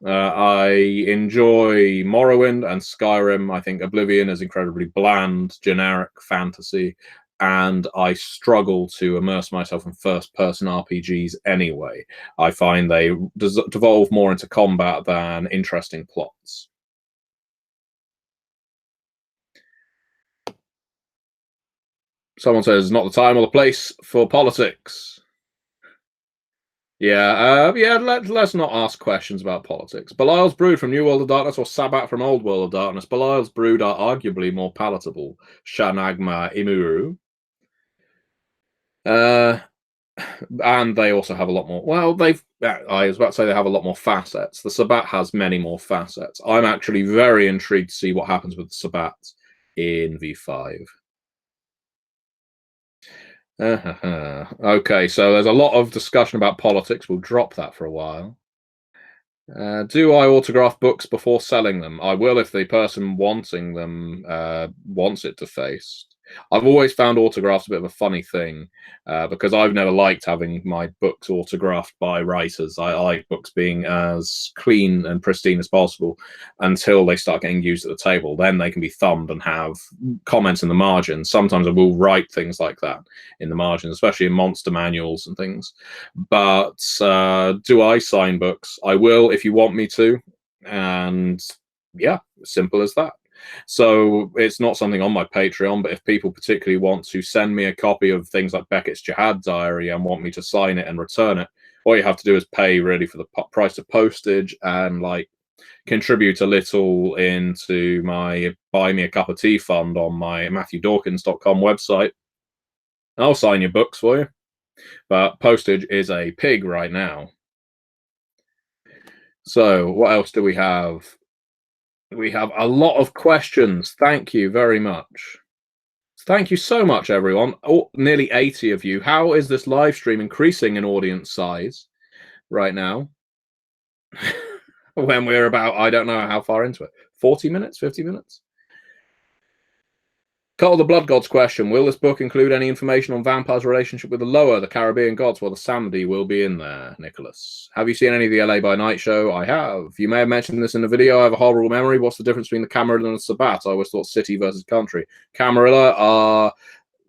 I enjoy Morrowind and Skyrim. I think Oblivion is incredibly bland, generic fantasy, and I struggle to immerse myself in first-person RPGs anyway. I find they devolve more into combat than interesting plots. Someone says, not the time or the place for politics. Yeah, let's not ask questions about politics. Belial's Brood from New World of Darkness or Sabbat from Old World of Darkness. Belial's Brood are arguably more palatable. Shanagma Imuru. And they also have a lot more. Well, I was about to say they have a lot more facets. The Sabbat has many more facets. I'm actually very intrigued to see what happens with the Sabbat in V5. Okay, so there's a lot of discussion about politics. We'll drop that for a while. Do I autograph books before selling them? I will if the person wanting them wants it defaced. I've always found autographs a bit of a funny thing because I've never liked having my books autographed by writers. I like books being as clean and pristine as possible until they start getting used at the table. Then they can be thumbed and have comments in the margins. Sometimes I will write things like that in the margins, especially in monster manuals and things. But do I sign books? I will if you want me to. And yeah, simple as that. So it's not something on my Patreon, but if people particularly want to send me a copy of things like Beckett's Jihad diary and want me to sign it and return it, all you have to do is pay really for the price of postage and like contribute a little into my Buy Me a Cup of Tea fund on my MatthewDawkins.com website. I'll sign your books for you. But postage is a pig right now. So what else do we have? We have a lot of questions. Thank you very much. Thank you so much, everyone. Oh, nearly 80 of you. How is this live stream increasing in audience size right now? When we're about, I don't know how far into it, 40 minutes, 50 minutes? Call the Blood Gods question. Will this book include any information on vampires' relationship with the lower, the Caribbean gods? Well, the Samedi will be in there, Nicholas. Have you seen any of the LA by Night show? I have. You may have mentioned this in the video. I have a horrible memory. What's the difference between the Camarilla and the Sabbat? I always thought city versus country. Camarilla are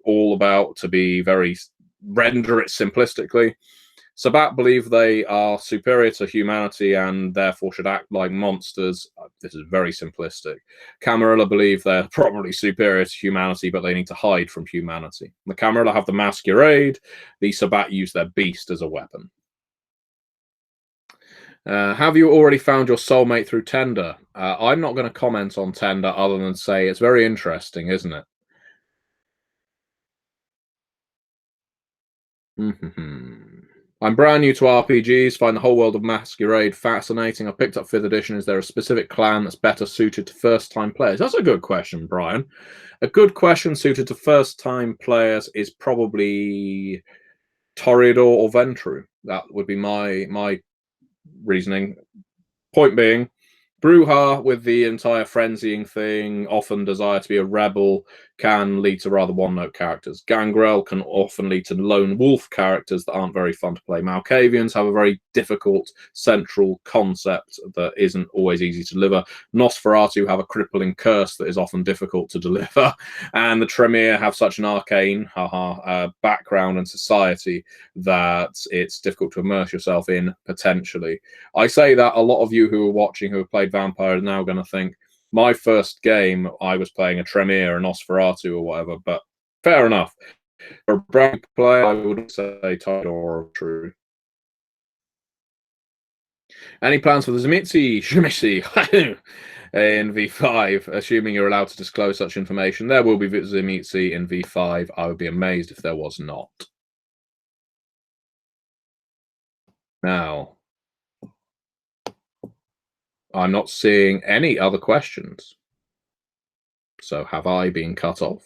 all about, to be very, render it simplistically, Sabbat believe they are superior to humanity and therefore should act like monsters. This is very simplistic. Camarilla believe they're probably superior to humanity, but they need to hide from humanity. The Camarilla have the Masquerade. The Sabbat use their beast as a weapon. Have you already found your soulmate through Tinder? I'm not going to comment on Tinder other than say it's very interesting, isn't it? I'm brand new to RPGs, find the whole world of Masquerade fascinating. I picked up 5th edition. Is there a specific clan that's better suited to first-time players? That's a good question, Brian. A good question suited to first-time players is probably Toreador or Ventru. That would be my reasoning. Point being, Bruja, with the entire frenzying thing, often desire to be a rebel, can lead to rather one-note characters. Gangrel can often lead to lone wolf characters that aren't very fun to play. Malkavians have a very difficult central concept that isn't always easy to deliver. Nosferatu have a crippling curse that is often difficult to deliver. And the Tremere have such an arcane background and society that it's difficult to immerse yourself in, potentially. I say that a lot of you who are watching who have played Vampire are now going to think, my first game, I was playing a Tremere, a Nosferatu, or whatever, but fair enough. For a brand player, I would say Tidor or True. Any plans for the Tzimisce in V5, assuming you're allowed to disclose such information? There will be Tzimisce in V5. I would be amazed if there was not. Now, I'm not seeing any other questions. So have I been cut off?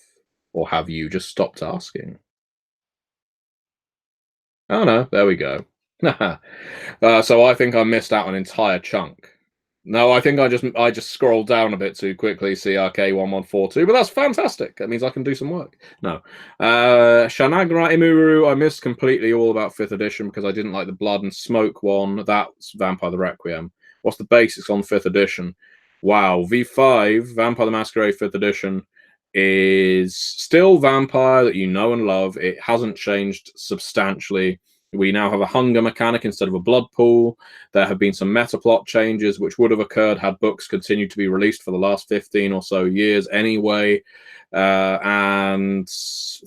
Or have you just stopped asking? Oh no, there we go. So I think I missed out an entire chunk. No, I think I just scrolled down a bit too quickly, CRK1142, but that's fantastic. That means I can do some work. No. Shanagra Imuru, I missed completely all about 5th edition because I didn't like the Blood and Smoke one. That's Vampire the Requiem. What's the basics on 5th edition? Wow, V5, Vampire the Masquerade 5th edition, is still Vampire that you know and love. It hasn't changed substantially. We now have a hunger mechanic instead of a blood pool. There have been some meta plot changes, which would have occurred had books continued to be released for the last 15 or so years anyway. And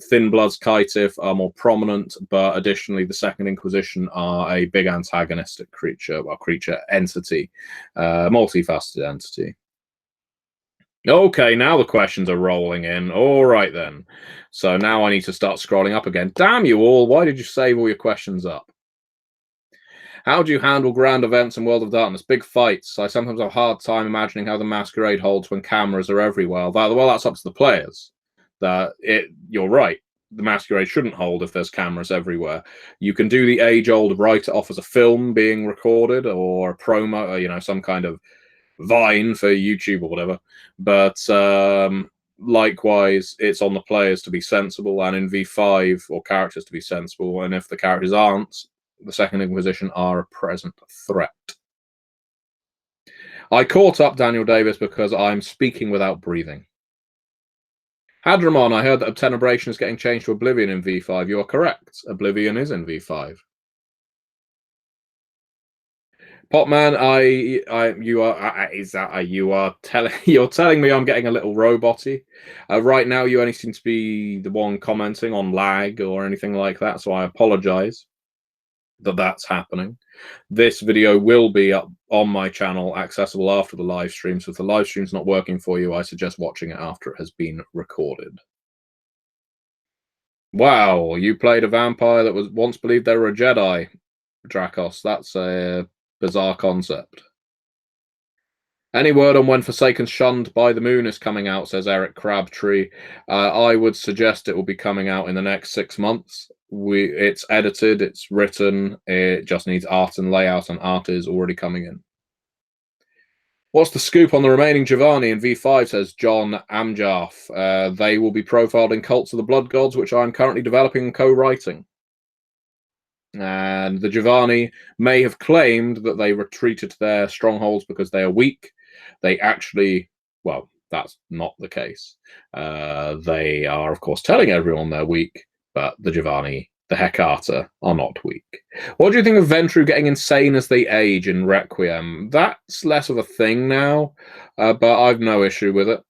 Thin Blood's Kaitif are more prominent, but additionally, the Second Inquisition are a big antagonistic creature, well, creature entity, multifaceted entity. Okay, now the questions are rolling in. All right, then. So now I need to start scrolling up again. Damn you all, why did you save all your questions up? How do you handle grand events in World of Darkness? Big fights. I sometimes have a hard time imagining how the Masquerade holds when cameras are everywhere. Well, that's up to the players. You're right. The Masquerade shouldn't hold if there's cameras everywhere. You can do the age-old write it off as a film being recorded or a promo, or, you know, some kind of Vine for YouTube or whatever. But likewise, it's on the players to be sensible, and in V5 or characters to be sensible. And if the characters aren't, the Second Inquisition are a present threat. I caught up, Daniel Davis, because I'm speaking without breathing. Hadramon, I heard that Obtenebration is getting changed to Oblivion in V5. You are correct. Oblivion is in V5. Potman, you're telling me I'm getting a little roboty. Right now, you only seem to be the one commenting on lag or anything like that, so I apologize that that's happening. This video will be up on my channel, accessible after the live stream. So if the live stream's not working for you, I suggest watching it after it has been recorded. Wow, you played a vampire that was once believed they were a Jedi, Dracos. That's a bizarre concept. Any word on when Forsaken Shunned by the Moon is coming out, says Eric Crabtree. I would suggest it will be coming out in the next 6 months. It's edited, it's written, it just needs art and layout, and art is already coming in. What's the scoop on the remaining Giovanni in V5, says John Amjaff. They will be profiled in Cults of the Blood Gods, which I'm currently developing and co-writing. And the Giovanni may have claimed that they retreated to their strongholds because they are weak. They actually, well, that's not the case. They are, of course, telling everyone they're weak, but the Giovanni, the Hecata, are not weak. What do you think of Ventru getting insane as they age in Requiem? That's less of a thing now, but I've no issue with it.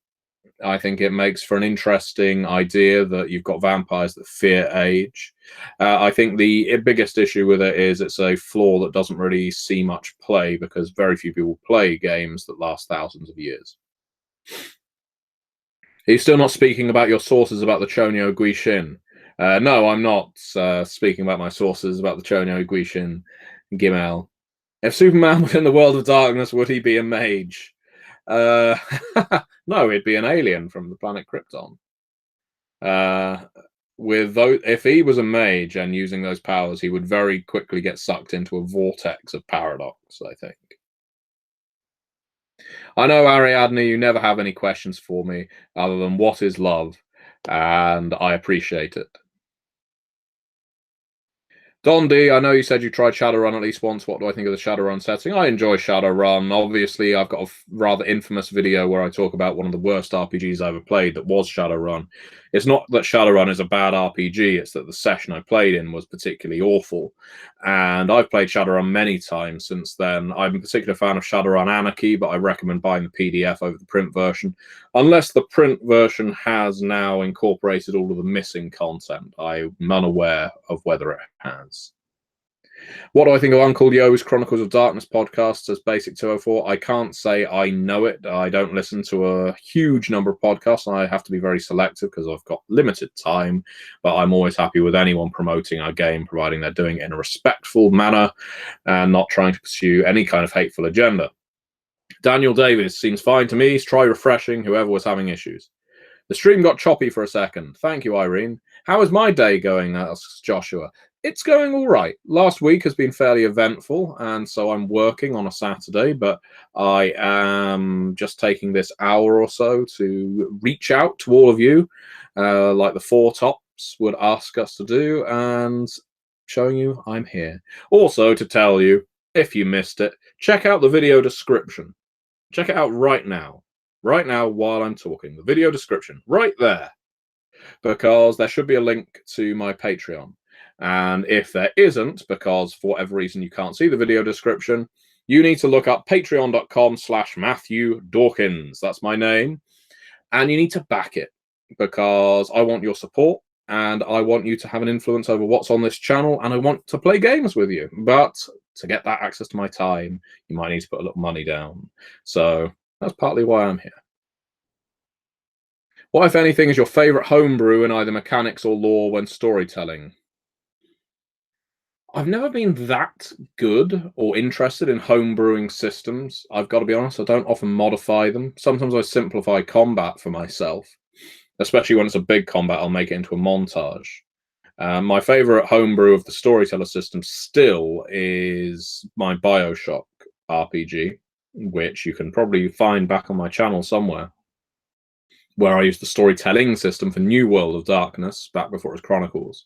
I think it makes for an interesting idea that you've got vampires that fear age. I think the biggest issue with it is it's a flaw that doesn't really see much play because very few people play games that last thousands of years. Are you still not speaking about your sources about the Chonyo Guishin? No, I'm not speaking about my sources about the Chonyo Guishin Gimel. If Superman was in the world of darkness, would he be a mage? No, he'd be an alien from the planet Krypton. If he was a mage and using those powers, he would very quickly get sucked into a vortex of paradox, I think. I know, Ariadne, you never have any questions for me other than what is love, and I appreciate it. Don D, I know you said you tried Shadowrun at least once. What do I think of the Shadowrun setting? I enjoy Shadowrun. Obviously, I've got a rather infamous video where I talk about one of the worst RPGs I ever played that was Shadowrun. It's not that Shadowrun is a bad RPG, it's that the session I played in was particularly awful. And I've played Shadowrun many times since then. I'm a particular fan of Shadowrun Anarchy, but I recommend buying the PDF over the print version. Unless the print version has now incorporated all of the missing content. I'm unaware of whether it has. What do I think of Uncle Yo's Chronicles of Darkness podcast, says Basic 204? I can't say I know it. I don't listen to a huge number of podcasts, and I have to be very selective because I've got limited time, but I'm always happy with anyone promoting our game, providing they're doing it in a respectful manner and not trying to pursue any kind of hateful agenda. Daniel Davis seems fine to me. Try refreshing whoever was having issues. The stream got choppy for a second. Thank you, Irene. How is my day going? Asks Joshua. It's going all right. Last week has been fairly eventful, and so I'm working on a Saturday, but I am just taking this hour or so to reach out to all of you, like the Four Tops would ask us to do, and showing you I'm here. Also, to tell you, if you missed it, check out the video description. Check it out right now. Right now, while I'm talking. The video description, right there. Because there should be a link to my Patreon. And if there isn't, because for whatever reason you can't see the video description, you need to look up patreon.com/Matthew Dawkins. That's my name. And you need to back it, because I want your support and I want you to have an influence over what's on this channel, and I want to play games with you. But to get that access to my time, you might need to put a little money down. So that's partly why I'm here. What, if anything, is your favorite homebrew in either mechanics or lore when storytelling? I've never been that good or interested in homebrewing systems. I've got to be honest, I don't often modify them. Sometimes I simplify combat for myself, especially when it's a big combat. I'll make it into a montage. My favorite homebrew of the storyteller system still is my BioShock RPG, which you can probably find back on my channel somewhere, where I used the storytelling system for New World of Darkness, back before it was Chronicles,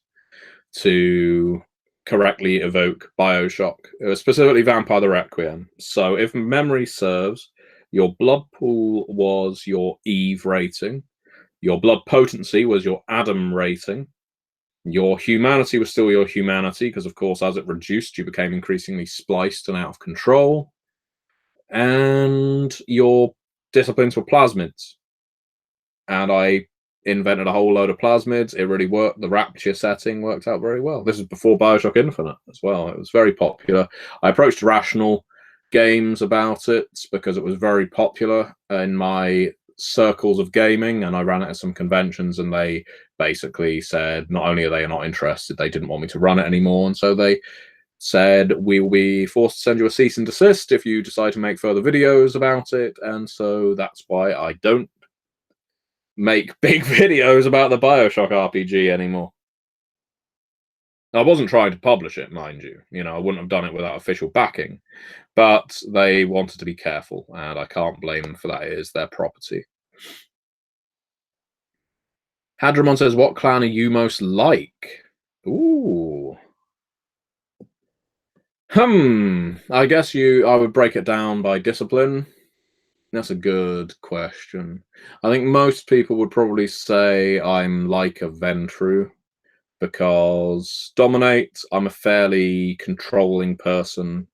to correctly evoke BioShock, specifically Vampire the Requiem. So if memory serves, your blood pool was your Eve rating, your blood potency was your Adam rating, your humanity was still your humanity, because of course as it reduced you became increasingly spliced and out of control, and your disciplines were plasmids. And I invented a whole load of plasmids. It really worked. The Rapture setting worked out very well. This is before BioShock Infinite as well. It was very popular. I approached Rational Games about it because it was very popular in my circles of gaming, and I ran it at some conventions, and they basically said not only are they not interested, they didn't want me to run it anymore, and so they said we will be forced to send you a cease and desist if you decide to make further videos about it. And so that's why I don't make big videos about the BioShock RPG anymore. I wasn't trying to publish it, mind you. You know, I wouldn't have done it without official backing, but they wanted to be careful, and I can't blame them for that. It is their property. Hadramon says, what clan are you most like? Ooh. I guess I would break it down by discipline. That's a good question. I think most people would probably say I'm like a Ventru, because Dominate, I'm a fairly controlling person.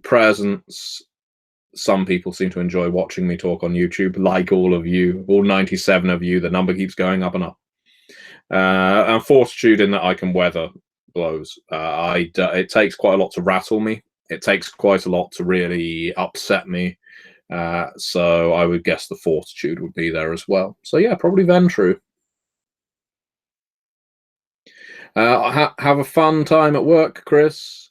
Presence, some people seem to enjoy watching me talk on YouTube, like all of you, all 97 of you. The number keeps going up and up. And Fortitude, in that I can weather blows. It takes quite a lot to rattle me. It takes quite a lot to really upset me. So I would guess the Fortitude would be there as well. So yeah, probably Ventru. Have a fun time at work, Chris.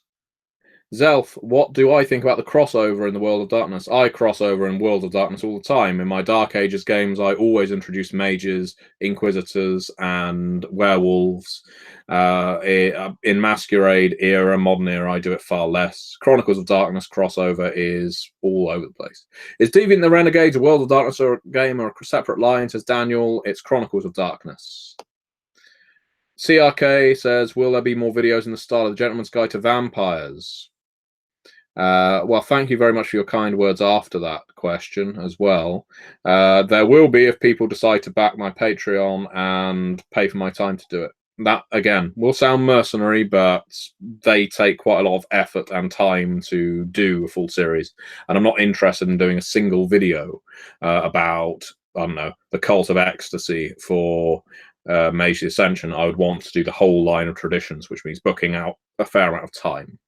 Zelf, what do I think about the crossover in the World of Darkness? I cross over in World of Darkness all the time. In my Dark Ages games, I always introduce mages, inquisitors, and werewolves. In Masquerade era, modern era, I do it far less. Chronicles of Darkness crossover is all over the place. Is Deviant the Renegades a World of Darkness or a game or a separate line? Says Daniel. It's Chronicles of Darkness. CRK says, will there be more videos in the style of The Gentleman's Guide to Vampires? Well, thank you very much for your kind words after that question as well. There will be, if people decide to back my Patreon and pay for my time to do it. That, again, will sound mercenary, but they take quite a lot of effort and time to do a full series. And I'm not interested in doing a single video about, I don't know, the Cult of Ecstasy for Mage the Ascension. I would want to do the whole line of traditions, which means booking out a fair amount of time.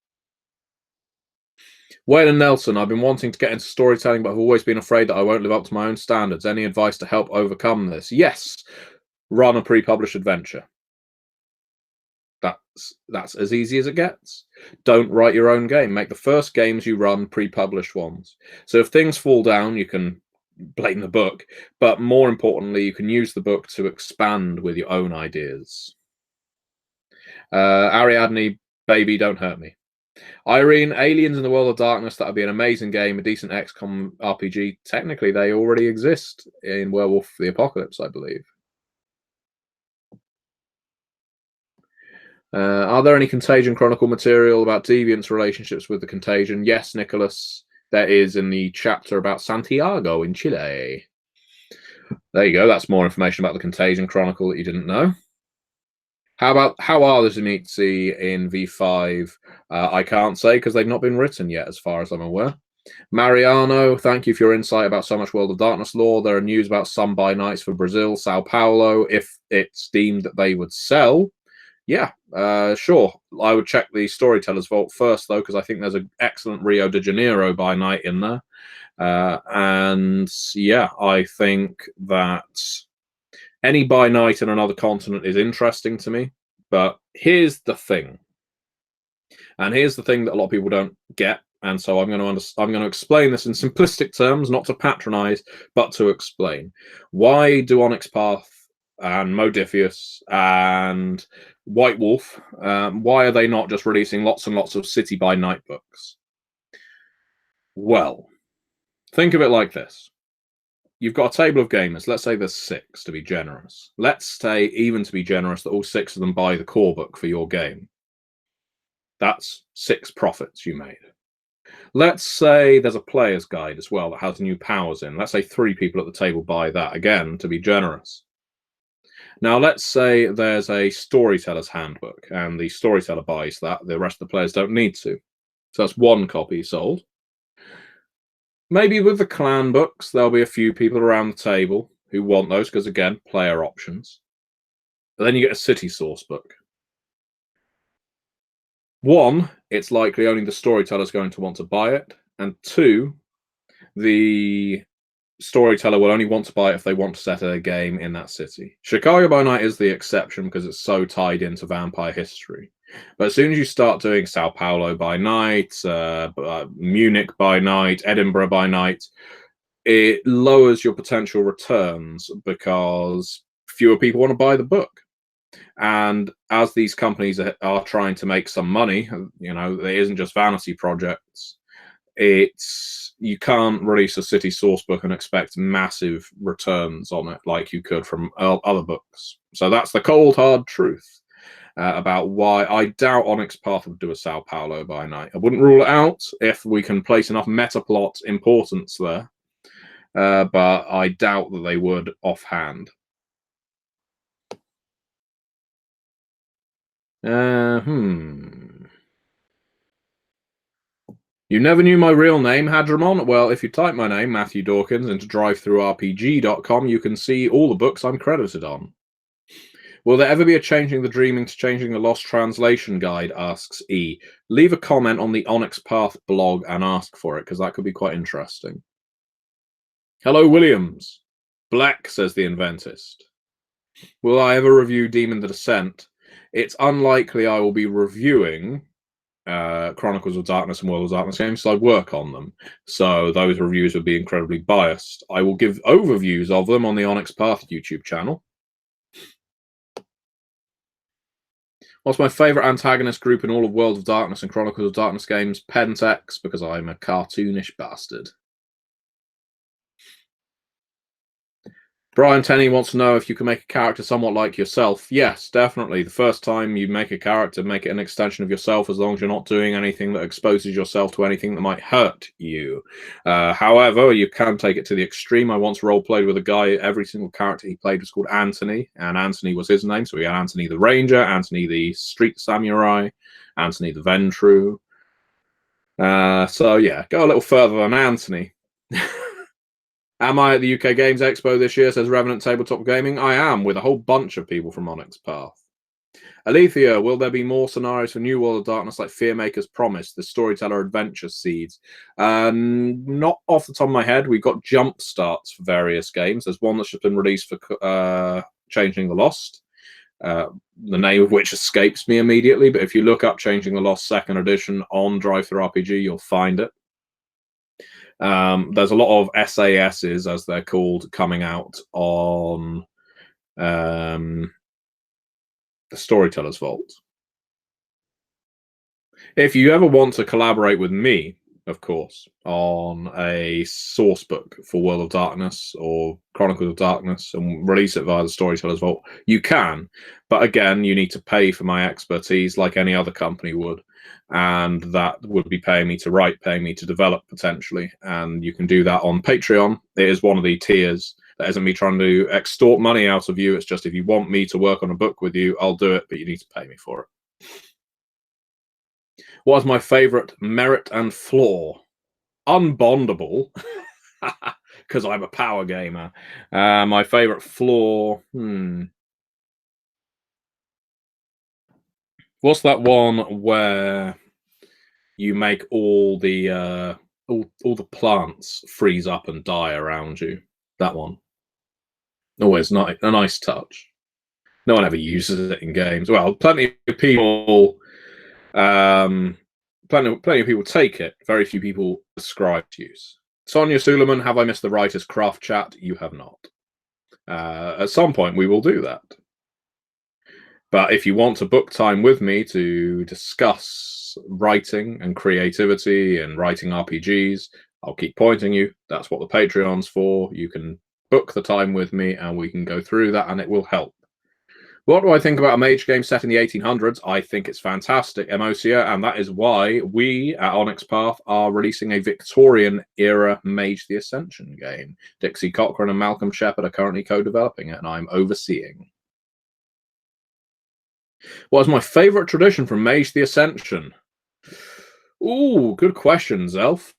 Wayne and Nelson, I've been wanting to get into storytelling, but I've always been afraid that I won't live up to my own standards. Any advice to help overcome this? Yes, run a pre-published adventure. That's as easy as it gets. Don't write your own game. Make the first games you run pre-published ones. So if things fall down, you can blame the book, but more importantly, you can use the book to expand with your own ideas. Ariadne, baby, don't hurt me. Irene, Aliens in the World of Darkness, that would be an amazing game, a decent XCOM RPG. Technically, they already exist in Werewolf the Apocalypse, I believe. Are there any Contagion Chronicle material about deviants' relationships with the Contagion? Yes, Nicholas. There is in the chapter about Santiago in Chile. There you go. That's more information about the Contagion Chronicle that you didn't know. How are the Zenitsi in V5? I can't say because they've not been written yet, as far as I'm aware. Mariano, thank you for your insight about so much World of Darkness lore. There are news about some by nights for Brazil, Sao Paulo, if it's deemed that they would sell. Yeah, sure. I would check the Storytellers Vault first, though, because I think there's an excellent Rio de Janeiro by night in there. And yeah, I think that any by night in another continent is interesting to me. But here's the thing. And here's the thing that a lot of people don't get. And so I'm going to explain this in simplistic terms, not to patronize, but to explain. Why do Onyx Path and Modifius and White Wolf, why are they not just releasing lots and lots of City by Night books? Well, think of it like this. You've got a table of gamers. Let's say there's 6 to be generous. Let's say, even to be generous, that all 6 of them buy the core book for your game. That's 6 profits you made. Let's say there's a player's guide as well that has new powers in. Let's say 3 people at the table buy that, again, to be generous. Now, let's say there's a storyteller's handbook, and the storyteller buys that. The rest of the players don't need to. So that's 1 copy sold. Maybe with the clan books, there'll be a few people around the table who want those, because, again, player options. But then you get a city source book. 1, it's likely only the storyteller's going to want to buy it. And 2, the storyteller will only want to buy it if they want to set a game in that city. Chicago by Night is the exception because it's so tied into vampire history. But as soon as you start doing Sao Paulo by night, Munich by night, Edinburgh by night, it lowers your potential returns because fewer people want to buy the book. And as these companies are trying to make some money, you know, it isn't just vanity projects. You can't release a city source book and expect massive returns on it like you could from other books. So that's the cold hard truth about why I doubt Onyx Path would do a Sao Paulo by night. I wouldn't rule it out if we can place enough meta plot importance there, but I doubt that they would offhand. You never knew my real name, Hadramon? Well, if you type my name, Matthew Dawkins, into drivethrurpg.com, you can see all the books I'm credited on. Will there ever be a Changing the Dreaming to Changing the Lost translation guide, asks E. Leave a comment on the Onyx Path blog and ask for it, because that could be quite interesting. Hello, Williams. Black, says the Inventist. Will I ever review Demon the Descent? It's unlikely I will be reviewing Chronicles of Darkness and World of Darkness games, so I work on them. So those reviews would be incredibly biased. I will give overviews of them on the Onyx Path YouTube channel. What's my favourite antagonist group in all of World of Darkness and Chronicles of Darkness games? Pentex, because I'm a cartoonish bastard. Brian Tenney wants to know if you can make a character somewhat like yourself. Yes, definitely. The first time you make a character, make it an extension of yourself, as long as you're not doing anything that exposes yourself to anything that might hurt you. However, you can take it to the extreme. I once role-played with a guy, every single character he played was called Anthony, and Anthony was his name. So we had Anthony the Ranger, Anthony the Street Samurai, Anthony the Ventru. So yeah, go a little further than Anthony. Am I at the UK Games Expo this year, says Revenant Tabletop Gaming? I am, with a whole bunch of people from Onyx Path. Alethea, will there be more scenarios for New World of Darkness like Fearmaker's Promise, the Storyteller Adventure Seeds? Not off the top of my head. We've got jump starts for various games. There's one that's just been released for Changing the Lost, the name of which escapes me immediately, but if you look up Changing the Lost 2nd edition on DriveThruRPG, you'll find it. There's a lot of SASs, as they're called, coming out on the Storytellers Vault. If you ever want to collaborate with me, of course, on a source book for World of Darkness or Chronicle of Darkness and release it via the Storytellers Vault, you can. But again, you need to pay for my expertise like any other company would. And that would be paying me to write, paying me to develop potentially. And you can do that on Patreon. It is one of the tiers. That isn't me trying to extort money out of you. It's just if you want me to work on a book with you, I'll do it, but you need to pay me for it. What is my favorite merit and flaw? Unbondable, because I'm a power gamer. My favorite flaw. What's that one where you make all the plants freeze up and die around you? That one. Always nice, a nice touch. No one ever uses it in games. Well, plenty of people. Plenty of people take it. Very few people ascribe to use. Sonia Suleiman, have I missed the Writers Craft chat? You have not. At some point, we will do that. But if you want to book time with me to discuss writing and creativity and writing RPGs, I'll keep pointing you. That's what the Patreon's for. You can book the time with me and we can go through that and it will help. What do I think about a mage game set in the 1800s? I think it's fantastic, Emosia, and that is why we at Onyx Path are releasing a Victorian-era Mage the Ascension game. Dixie Cochran and Malcolm Shepard are currently co-developing it, and I'm overseeing. What is my favourite tradition from Mage the Ascension? Ooh, good question, Zelf.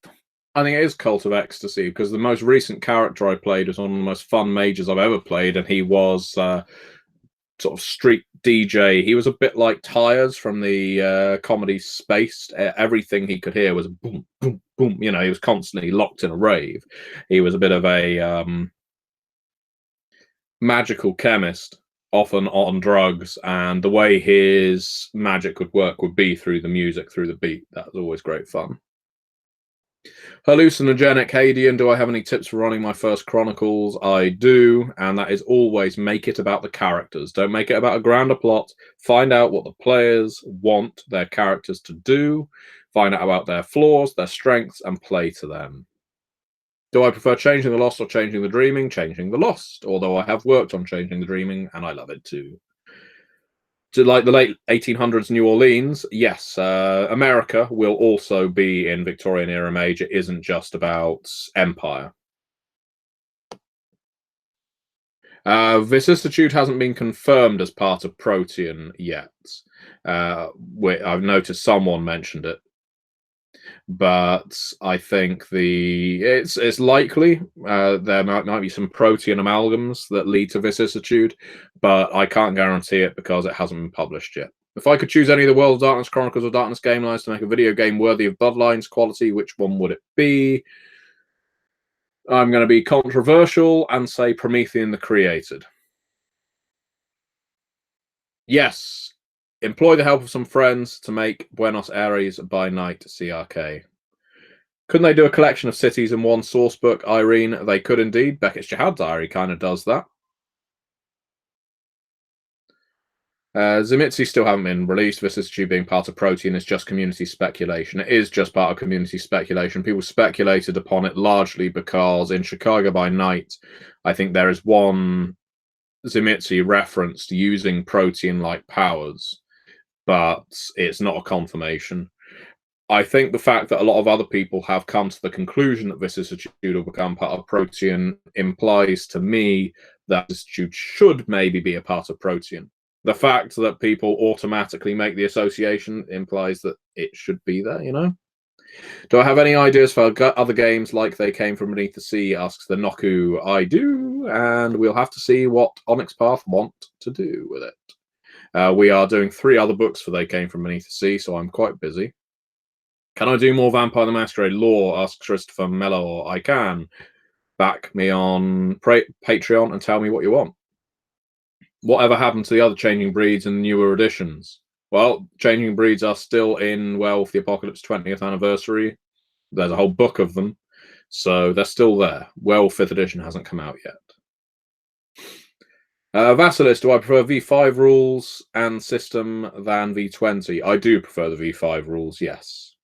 I think it is Cult of Ecstasy, because the most recent character I played was one of the most fun mages I've ever played, and he was sort of street DJ. He was a bit like Tyres from the comedy Spaced. Everything he could hear was boom, boom, boom. You know, he was constantly locked in a rave. He was a bit of a magical chemist, often on drugs, and the way his magic would work would be through the music, through the beat. That was always great fun. Hallucinogenic Hadian, do I have any tips for running my first Chronicles? I do, and that is always make it about the characters. Don't make it about a grander plot. Find out what the players want their characters to do. Find out about their flaws, their strengths, and play to them. Do I prefer Changing the Lost or Changing the Dreaming? Changing the Lost, although I have worked on Changing the Dreaming, and I love it too. To like the late 1800s New Orleans, yes, America will also be in Victorian era Mage. It isn't just about Empire. Vicissitude hasn't been confirmed as part of Protean yet. I've noticed someone mentioned it, but I think it's likely there might be some Protean amalgams that lead to Vicissitude, but I can't guarantee it because it hasn't been published yet. If I could choose any of the World of Darkness, Chronicles of Darkness game lines to make a video game worthy of Bloodlines quality, which one would it be? I'm going to be controversial and say Promethean the Created. Yes. Employ the help of some friends to make Buenos Aires by night CRK. Couldn't they do a collection of cities in one source book, Irene? They could indeed. Beckett's Jihad Diary kind of does that. Zimitzi still haven't been released. Vicissitude being part of Protean is just community speculation. It is just part of community speculation. People speculated upon it largely because in Chicago by Night, I think there is one Zimitzi referenced using Protean-like powers, but it's not a confirmation. I think the fact that a lot of other people have come to the conclusion that Vicissitude will become part of Protean implies to me that Vicissitude should maybe be a part of Protean. The fact that people automatically make the association implies that it should be there, you know? Do I have any ideas for other games like They Came From Beneath the Sea, asks the Noku. I do, and we'll have to see what Onyx Path want to do with it. We are doing 3 other books for They Came From Beneath the Sea, so I'm quite busy. Can I do more Vampire the Masquerade lore, asks Christopher Mellor. I can. Back me on Patreon and tell me what you want. Whatever happened to the other Changing Breeds and the newer editions? Well, Changing Breeds are still in Werewolf the Apocalypse 20th anniversary. There's a whole book of them, so they're still there. Werewolf 5th edition hasn't come out yet. Vassalis, do I prefer V5 rules and system than V20? I do prefer the V5 rules, yes.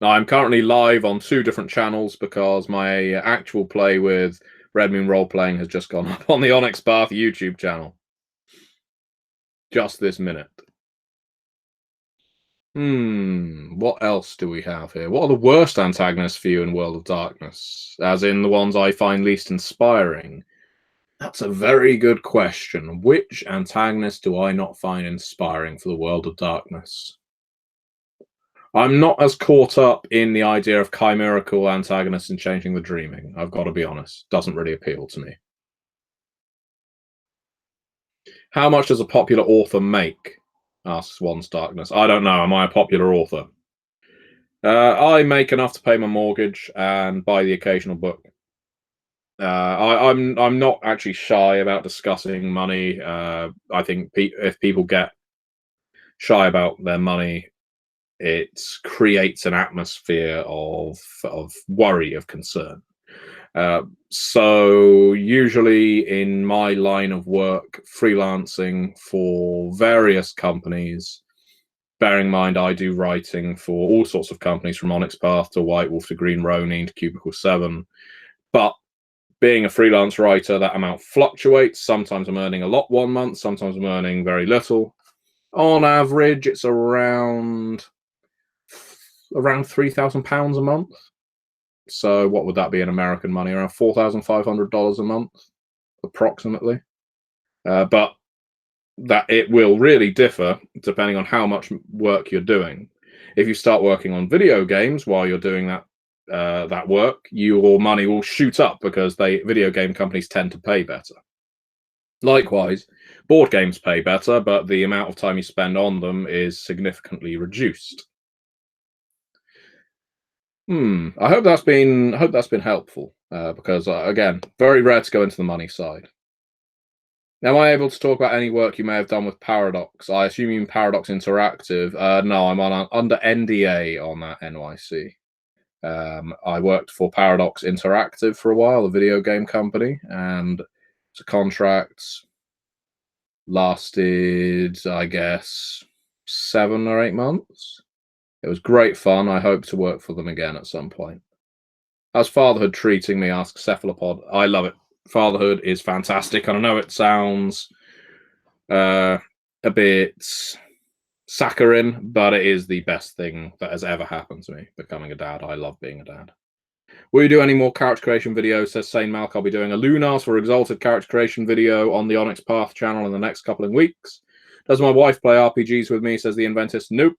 I'm currently live on 2 different channels because my actual play with Red Moon Role Playing has just gone up on the Onyx Path YouTube channel. Just this minute. What else do we have here? What are the worst antagonists for you in World of Darkness? As in the ones I find least inspiring? That's a very good question. Which antagonist do I not find inspiring for the World of Darkness? I'm not as caught up in the idea of chimerical antagonists and changing the dreaming. I've got to be honest. Doesn't really appeal to me. How much does a popular author make? Asks One's Darkness. I don't know. Am I a popular author? I make enough to pay my mortgage and buy the occasional book. I'm not actually shy about discussing money. I think if people get shy about their money, it creates an atmosphere of worry, of concern. So usually in my line of work, freelancing for various companies, bearing in mind I do writing for all sorts of companies from Onyx Path to White Wolf to Green Ronin to Cubicle 7. But being a freelance writer, that amount fluctuates. Sometimes I'm earning a lot one month, sometimes I'm earning very little. On average, it's around £3,000 a month. So what would that be in American money? Around $4,500 a month, approximately. But that it will really differ depending on how much work you're doing. If you start working on video games while you're doing that work, your money will shoot up because video game companies tend to pay better. Likewise, board games pay better, but the amount of time you spend on them is significantly reduced. I hope that's been helpful because again, very rare to go into the money side. Am I able to talk about any work you may have done with Paradox? I assume you mean Paradox Interactive. No, I'm under NDA on that NYC. I worked for Paradox Interactive for a while, a video game company, and the contract lasted, I guess, 7 or 8 months. It was great fun. I hope to work for them again at some point. How's fatherhood treating me? Asks Cephalopod. I love it. Fatherhood is fantastic. And I know it sounds a bit saccharine, but it is the best thing that has ever happened to me, becoming a dad. I love being a dad. Will you do any more character creation videos? Says Sane Malk. I'll be doing a Lunas for Exalted character creation video on the Onyx Path channel in the next couple of weeks. Does my wife play RPGs with me? Says the Inventist. Nope.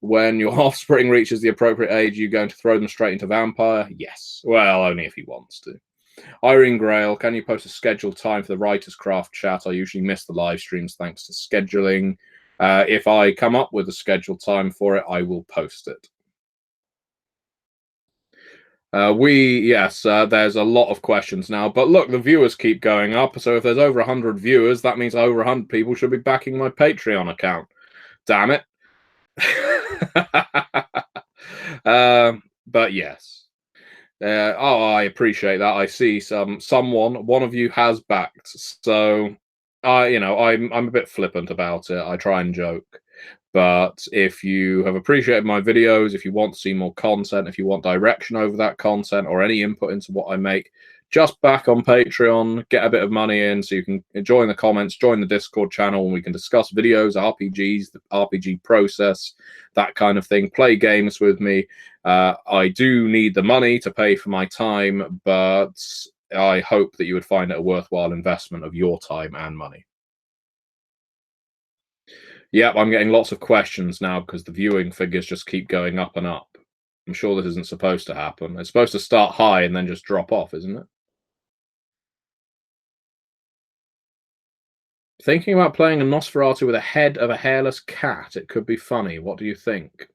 When your offspring reaches the appropriate age, you're going to throw them straight into Vampire? Yes. Well, only if he wants to. Irene Grail, can you post a scheduled time for the Writer's Craft chat? I usually miss the live streams thanks to scheduling. If I come up with a scheduled time for it, I will post it. There's a lot of questions now, but look, the viewers keep going up. So if there's over 100 viewers, that means over 100 people should be backing my Patreon account. Damn it. But yes. I appreciate that. I see one of you has backed. So I'm a bit flippant about it. I try and joke. But if you have appreciated my videos, if you want to see more content, if you want direction over that content or any input into what I make, just back on Patreon, get a bit of money in so you can join the comments, join the Discord channel, and we can discuss videos, RPGs, the RPG process, that kind of thing. Play games with me. I do need the money to pay for my time, but I hope that you would find it a worthwhile investment of your time and money. Yep, I'm getting lots of questions now because the viewing figures just keep going up and up. I'm sure this isn't supposed to happen. It's supposed to start high and then just drop off, isn't it? Thinking about playing a Nosferatu with a head of a hairless cat. It could be funny. What do you think?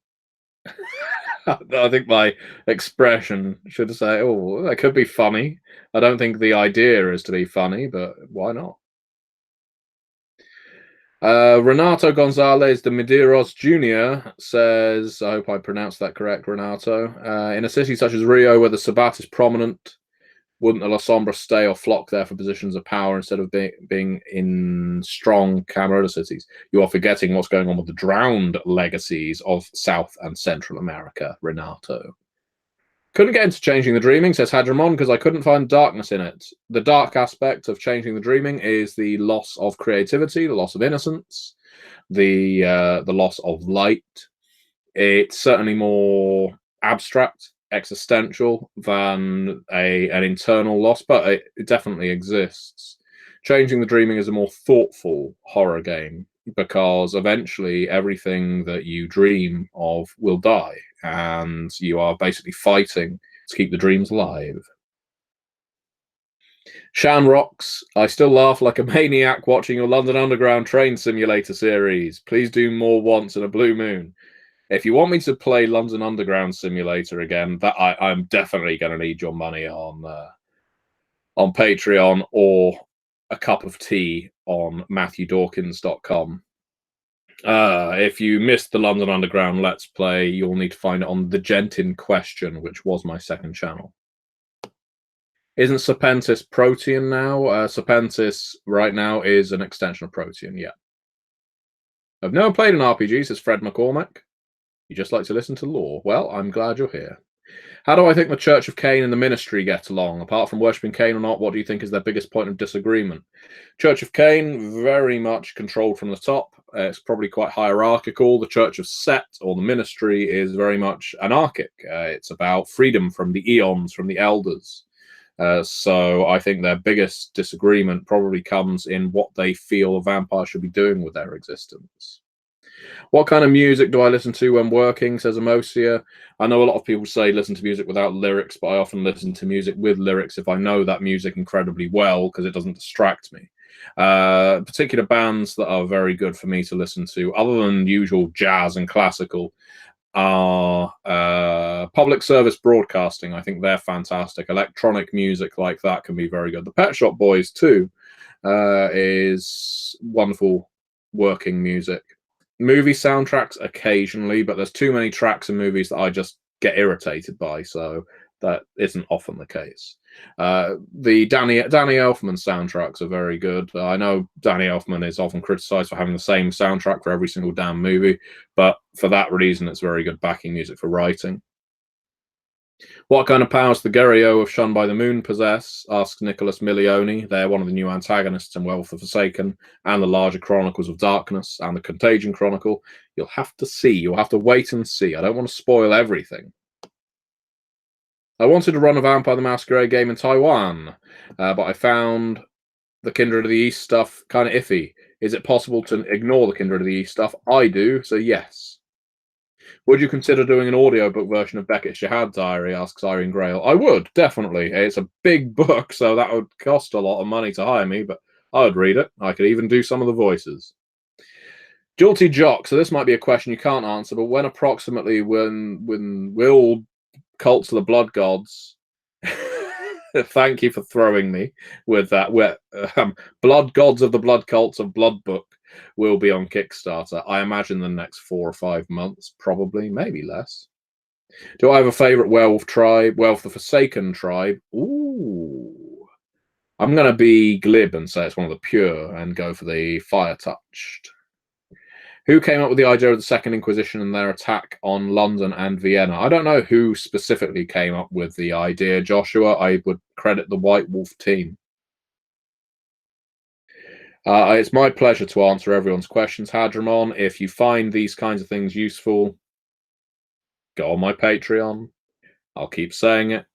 I think my expression should say, oh, that could be funny. I don't think the idea is to be funny, but why not? Renato Gonzalez de Medeiros Jr. says, I hope I pronounced that correct, Renato. In a city such as Rio, where the Sabbat is prominent, Wouldn't the La Sombra stay or flock there for positions of power instead of being in strong Camarilla cities? You are forgetting what's going on with the drowned legacies of South and Central America, Renato. Couldn't get into Changing the Dreaming, says Hadramon, because I couldn't find darkness in it. The dark aspect of Changing the Dreaming is the loss of creativity, the loss of innocence, the loss of light. It's certainly more abstract, existential than an internal loss, but it definitely exists. Changing the Dreaming is a more thoughtful horror game because eventually everything that you dream of will die, and you are basically fighting to keep the dreams alive. Shan rocks. I still laugh like a maniac watching your London Underground train simulator series. Please do more once in a blue moon. If you want me to play London Underground Simulator again, that I'm definitely going to need your money on Patreon or a cup of tea on MatthewDawkins.com. If you missed the London Underground Let's Play, you'll need to find it on The Gent in Question, which was my second channel. Isn't Serpentis Protean now? Serpentis right now is an extension of Protean, yeah. I've never played an RPG, says Fred McCormack. You just like to listen to lore. Well, I'm glad you're here. How do I think the Church of Cain and the Ministry get along? Apart from worshipping Cain or not, what do you think is their biggest point of disagreement? Church of Cain, very much controlled from the top. It's probably quite hierarchical. The Church of Set, or the Ministry, is very much anarchic. It's about freedom from the eons, from the elders. So I think their biggest disagreement probably comes in what they feel a vampire should be doing with their existence. What kind of music do I listen to when working, says Amosia. I know a lot of people say listen to music without lyrics, but I often listen to music with lyrics if I know that music incredibly well because it doesn't distract me. Particular bands that are very good for me to listen to, other than usual jazz and classical, are public service broadcasting. I think they're fantastic. Electronic music like that can be very good. The Pet Shop Boys, too, is wonderful working music. Movie soundtracks occasionally, but there's too many tracks in movies that I just get irritated by, so that isn't often the case. The Danny Elfman soundtracks are very good. I know Danny Elfman is often criticized for having the same soundtrack for every single damn movie, but for that reason, it's very good backing music for writing. What kind of powers the Gerio of Shunned by the Moon possess? Asks Nicholas Milioni. They're one of the new antagonists in Wealth of Forsaken and the larger Chronicles of Darkness and the Contagion Chronicle. You'll have to see. You'll have to wait and see. I don't want to spoil everything. I wanted to run a Vampire the Masquerade game in Taiwan, but I found the Kindred of the East stuff kind of iffy. Is it possible to ignore the Kindred of the East stuff? I do, so yes. Would you consider doing an audiobook version of Beckett's Jihad Diary, asks Irene Grail. I would, definitely. It's a big book, so that would cost a lot of money to hire me, but I would read it. I could even do some of the voices. Jolty Jock, so this might be a question you can't answer, but when approximately when will Cults of the Blood Gods... Thank you for throwing me with that. Blood Gods of the Blood Cults of Blood Book will be on Kickstarter. I imagine the next 4 or 5 months, probably, maybe less. Do I have a favorite werewolf tribe? Wealth the Forsaken tribe. Ooh. I'm going to be glib and say it's one of the pure and go for the Fire Touched. Who came up with the idea of the Second Inquisition and their attack on London and Vienna? I don't know who specifically came up with the idea, Joshua. I would credit the White Wolf team. It's my pleasure to answer everyone's questions, Hadramon. If you find these kinds of things useful, go on my Patreon. I'll keep saying it.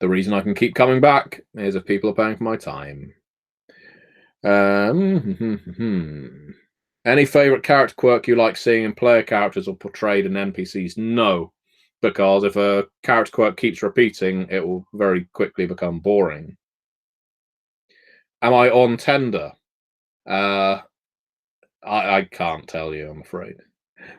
The reason I can keep coming back is if people are paying for my time. Any favorite character quirk you like seeing in player characters or portrayed in NPCs? No, because if a character quirk keeps repeating, it will very quickly become boring. Am I on Tender? I can't tell you, I'm afraid.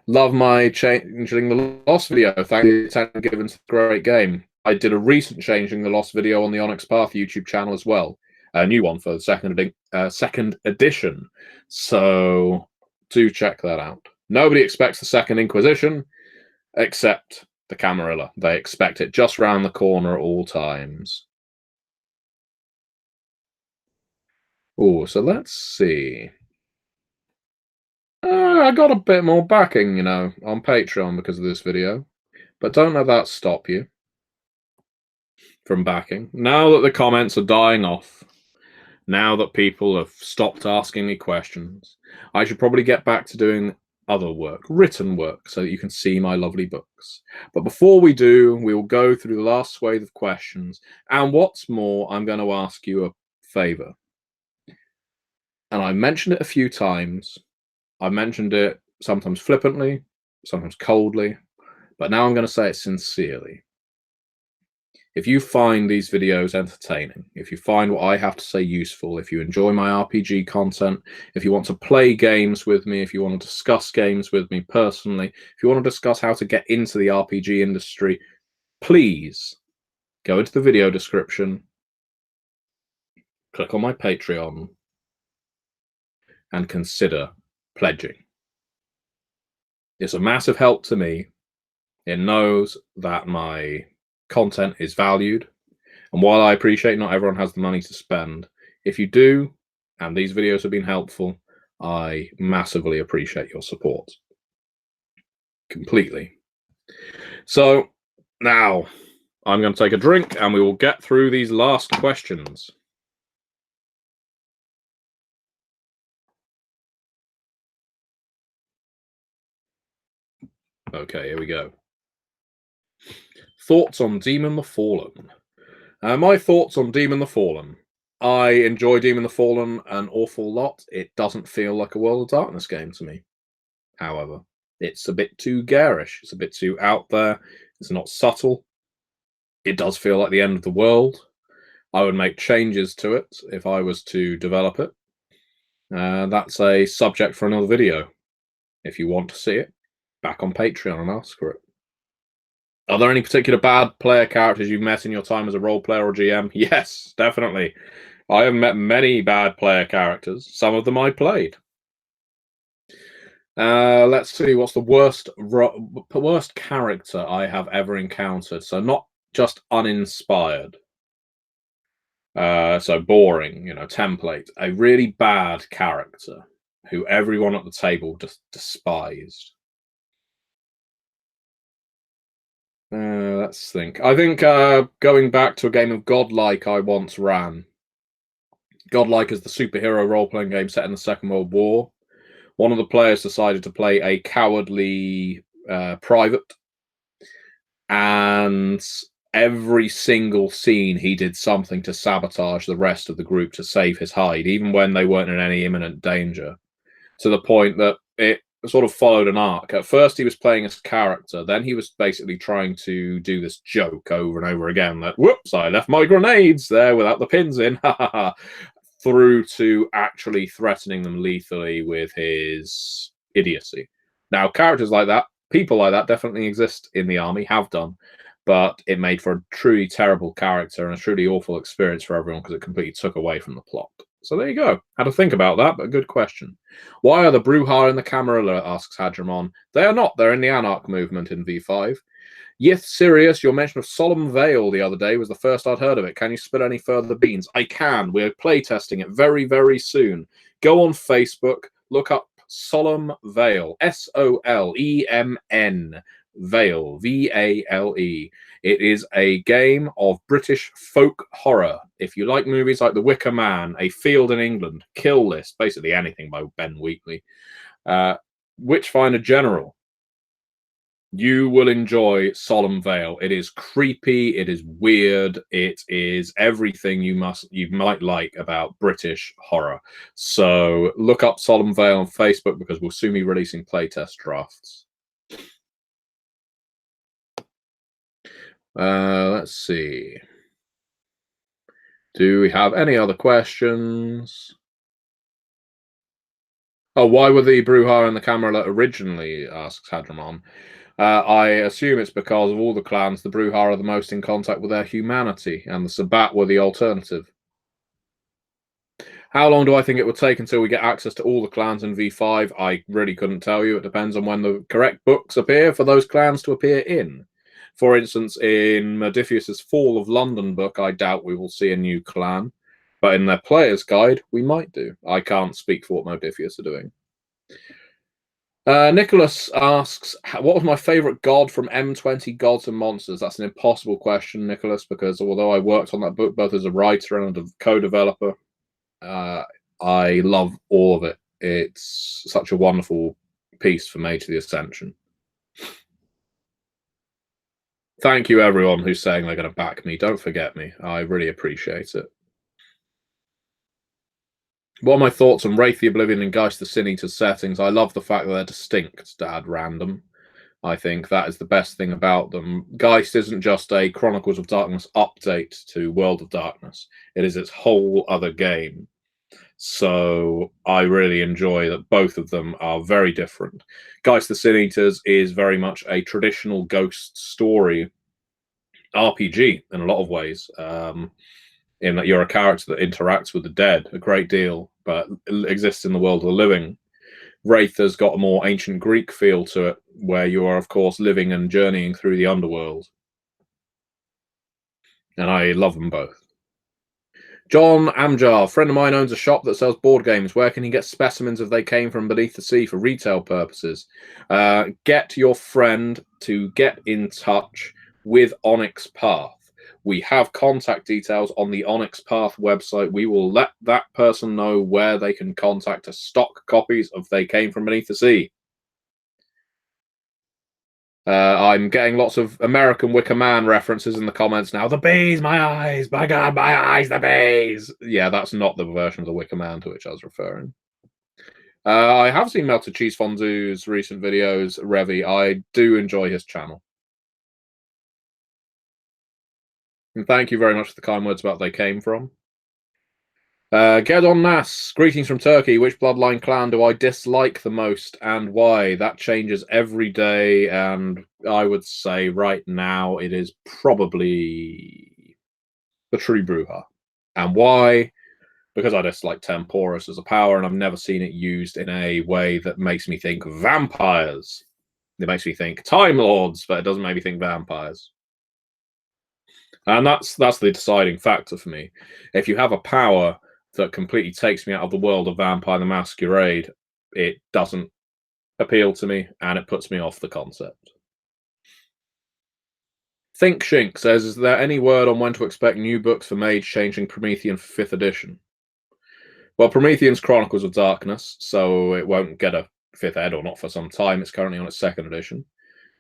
Love my Changing the Lost video. Thank you, Tanner Gibbons. Great game. I did a recent Changing the Lost video on the Onyx Path YouTube channel as well. A new one for the second edition. So do check that out. Nobody expects the Second Inquisition except the Camarilla. They expect it just round the corner at all times. Oh, so let's see. I got a bit more backing, you know, on Patreon because of this video. But don't let that stop you from backing. Now that the comments are dying off, now that people have stopped asking me questions, I should probably get back to doing other work, written work, so that you can see my lovely books. But before we do, we will go through the last swathe of questions. And what's more, I'm going to ask you a favor. And I mentioned it a few times. I mentioned it sometimes flippantly, sometimes coldly, but now I'm going to say it sincerely. If you find these videos entertaining, if you find what I have to say useful, if you enjoy my RPG content, if you want to play games with me, if you want to discuss games with me personally, if you want to discuss how to get into the RPG industry, please go into the video description, click on my Patreon, and consider pledging. It's a massive help to me. It knows that my content is valued. And while I appreciate not everyone has the money to spend, if you do, and these videos have been helpful, I massively appreciate your support. Completely. So now I'm going to take a drink and we will get through these last questions. Okay, here we go. Thoughts on Demon the Fallen. My thoughts on Demon the Fallen. I enjoy Demon the Fallen an awful lot. It doesn't feel like a World of Darkness game to me, however. It's a bit too garish. It's a bit too out there. It's not subtle. It does feel like the end of the world. I would make changes to it if I was to develop it. That's a subject for another video. If you want to see it, back on Patreon and ask for it. Are there any particular bad player characters you've met in your time as a role player or GM? Yes, definitely. I have met many bad player characters. Some of them I played. Let's see, what's the worst character I have ever encountered? So not just uninspired. So boring, you know, template. A really bad character who everyone at the table just despised. Let's think. I think going back to a game of Godlike I once ran. Godlike is the superhero role-playing game set in the Second World War. One of the players decided to play a cowardly private, and every single scene he did something to sabotage the rest of the group to save his hide, even when they weren't in any imminent danger, to the point that it sort of followed an arc. At first he was playing as character, then he was basically trying to do this joke over and over again that, whoops, I left my grenades there without the pins in, ha ha ha, through to actually threatening them lethally with his idiocy. Now, characters like that, people like that definitely exist in the army, have done, but it made for a truly terrible character and a truly awful experience for everyone because it completely took away from the plot. So there you go. Had to think about that, but a good question. Why are the Bruja in the Camarilla, asks Hadramon. They are not. They're in the Anarch movement in V5. Yith Sirius, your mention of Solemn Veil the other day was the first I'd heard of it. Can you spill any further beans? I can. We're playtesting it very, very soon. Go on Facebook, look up Solemn Veil, Solemn Veil, V-A-L-E. It is a game of British folk horror. If you like movies like The Wicker Man, A Field in England, Kill List, basically anything by Ben Wheatley, Witchfinder General, you will enjoy Solemn Veil. It is creepy, it is weird, it is everything you might like about British horror. So look up Solemn Veil on Facebook because we'll soon be releasing playtest drafts. Let's see. Do we have any other questions? Oh, why were the Bruja and the Camarilla originally, asks Hadramon. I assume it's because of all the clans, the Bruja are the most in contact with their humanity, and the Sabbat were the alternative. How long do I think it would take until we get access to all the clans in V5? I really couldn't tell you. It depends on when the correct books appear for those clans to appear in. For instance, in Modifius's Fall of London book, I doubt we will see a new clan. But in their player's guide, we might do. I can't speak for what Modifius are doing. Nicholas asks, what was my favorite god from M20 Gods and Monsters? That's an impossible question, Nicholas, because although I worked on that book both as a writer and a co-developer, I love all of it. It's such a wonderful piece for Mage of the Ascension. Thank you, everyone who's saying they're going to back me. Don't forget me. I really appreciate it. What are my thoughts on Wraith the Oblivion and Geist the Sin Eater settings? I love the fact that they're distinct to add random. I think that is the best thing about them. Geist isn't just a Chronicles of Darkness update to World of Darkness. It is its whole other game. So I really enjoy that both of them are very different. Geist the Sin Eaters is very much a traditional ghost story RPG in a lot of ways, in that you're a character that interacts with the dead a great deal, but exists in the world of the living. Wraith has got a more ancient Greek feel to it, where you are, of course, living and journeying through the underworld. And I love them both. John Amjar, friend of mine, owns a shop that sells board games. Where can he get specimens if they came from beneath the sea for retail purposes? Get your friend to get in touch with Onyx Path. We have contact details on the Onyx Path website. We will let that person know where they can contact to stock copies of They Came From Beneath the Sea. I'm getting lots of American Wicker Man references in the comments now. The bees, my eyes, my God, my eyes, the bees. Yeah, that's not the version of the Wicker Man to which I was referring. I have seen Melted Cheese Fondue's recent videos, Revy. I do enjoy his channel. And thank you very much for the kind words about They Came From. Gedon Nas, greetings from Turkey. Which bloodline clan do I dislike the most and why? That changes every day, and I would say right now it is probably the True Bruja. And why? Because I dislike Temporus as a power, and I've never seen it used in a way that makes me think vampires. It makes me think Time Lords, but it doesn't make me think vampires. And that's the deciding factor for me. If you have a power that completely takes me out of the world of Vampire the Masquerade, it doesn't appeal to me, and it puts me off the concept. Think Shink says, is there any word on when to expect new books for Mage changing Promethean for 5th edition? Well, Promethean's Chronicles of Darkness, so it won't get a 5th ed, or not for some time. It's currently on its 2nd edition.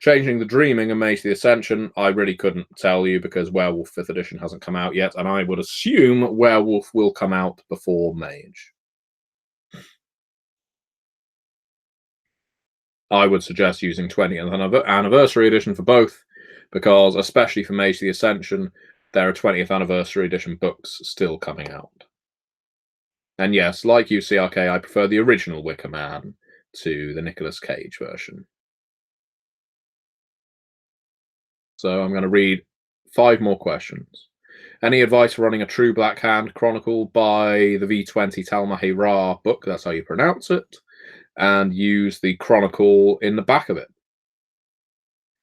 Changing the Dreaming and Mage the Ascension, I really couldn't tell you because Werewolf 5th edition hasn't come out yet, and I would assume Werewolf will come out before Mage. I would suggest using 20th Anniversary Edition for both, because especially for Mage the Ascension, there are 20th Anniversary Edition books still coming out. And yes, like you, CRK, I prefer the original Wicker Man to the Nicolas Cage version. So I'm going to read 5 more questions. Any advice for running a true Black Hand Chronicle? By the V20 Talmahi Ra book, that's how you pronounce it, and use the Chronicle in the back of it.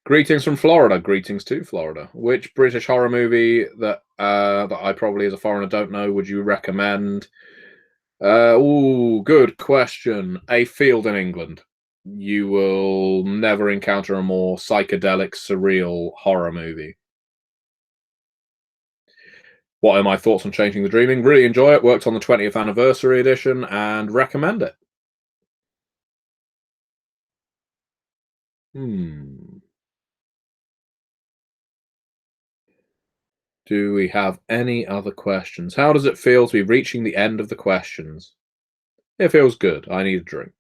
Greetings from Florida. Greetings to Florida. Which British horror movie that I probably as a foreigner don't know would you recommend? Good question. A Field in England. You will never encounter a more psychedelic, surreal horror movie. What are my thoughts on Changing the Dreaming? Really enjoy it. Worked on the 20th Anniversary Edition and recommend it. Do we have any other questions? How does it feel to be reaching the end of the questions? It feels good. I need a drink.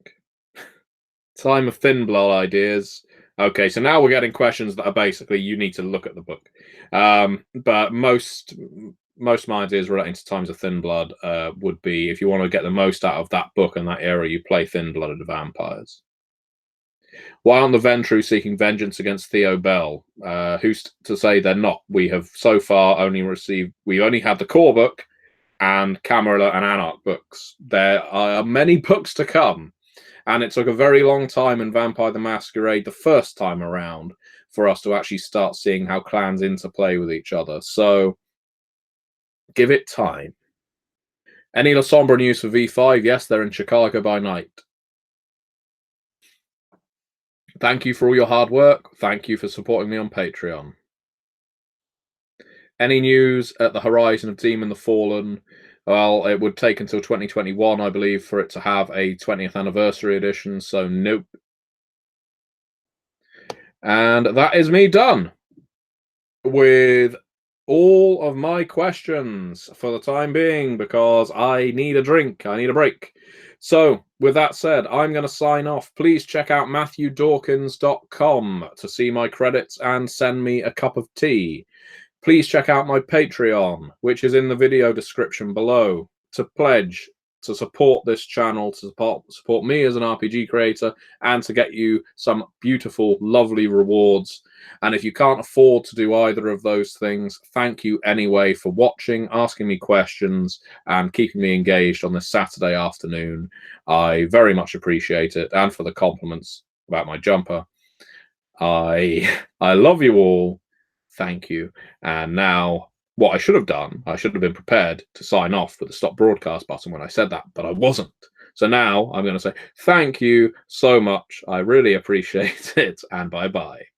Time of Thin Blood ideas. Okay, so now we're getting questions that are basically you need to look at the book. But most of my ideas relating to Times of Thin Blood would be, if you want to get the most out of that book and that era, you play Thin-Blooded Vampires. Why aren't the Ventru seeking vengeance against Theo Bell? Who's to say they're not? We have so far only had the core book and Camarilla and Anarch books. There are many books to come. And it took a very long time in Vampire the Masquerade the first time around for us to actually start seeing how clans interplay with each other. So give it time. Any La Sombra news for V5? Yes, they're in Chicago by night. Thank you for all your hard work. Thank you for supporting me on Patreon. Any news at the horizon of Demon the Fallen? Well, it would take until 2021, I believe, for it to have a 20th anniversary edition, so nope. And that is me done with all of my questions for the time being, because I need a drink. I need a break. So, with that said, I'm going to sign off. Please check out MatthewDawkins.com to see my credits and send me a cup of tea. Please check out my Patreon, which is in the video description below, to pledge to support this channel, to support me as an RPG creator, and to get you some beautiful, lovely rewards. And if you can't afford to do either of those things, thank you anyway for watching, asking me questions, and keeping me engaged on this Saturday afternoon. I very much appreciate it, and for the compliments about my jumper. I love you all. Thank you. And now, what I should have done, I should have been prepared to sign off with the stop broadcast button when I said that, but I wasn't. So now I'm going to say thank you so much. I really appreciate it, and bye-bye.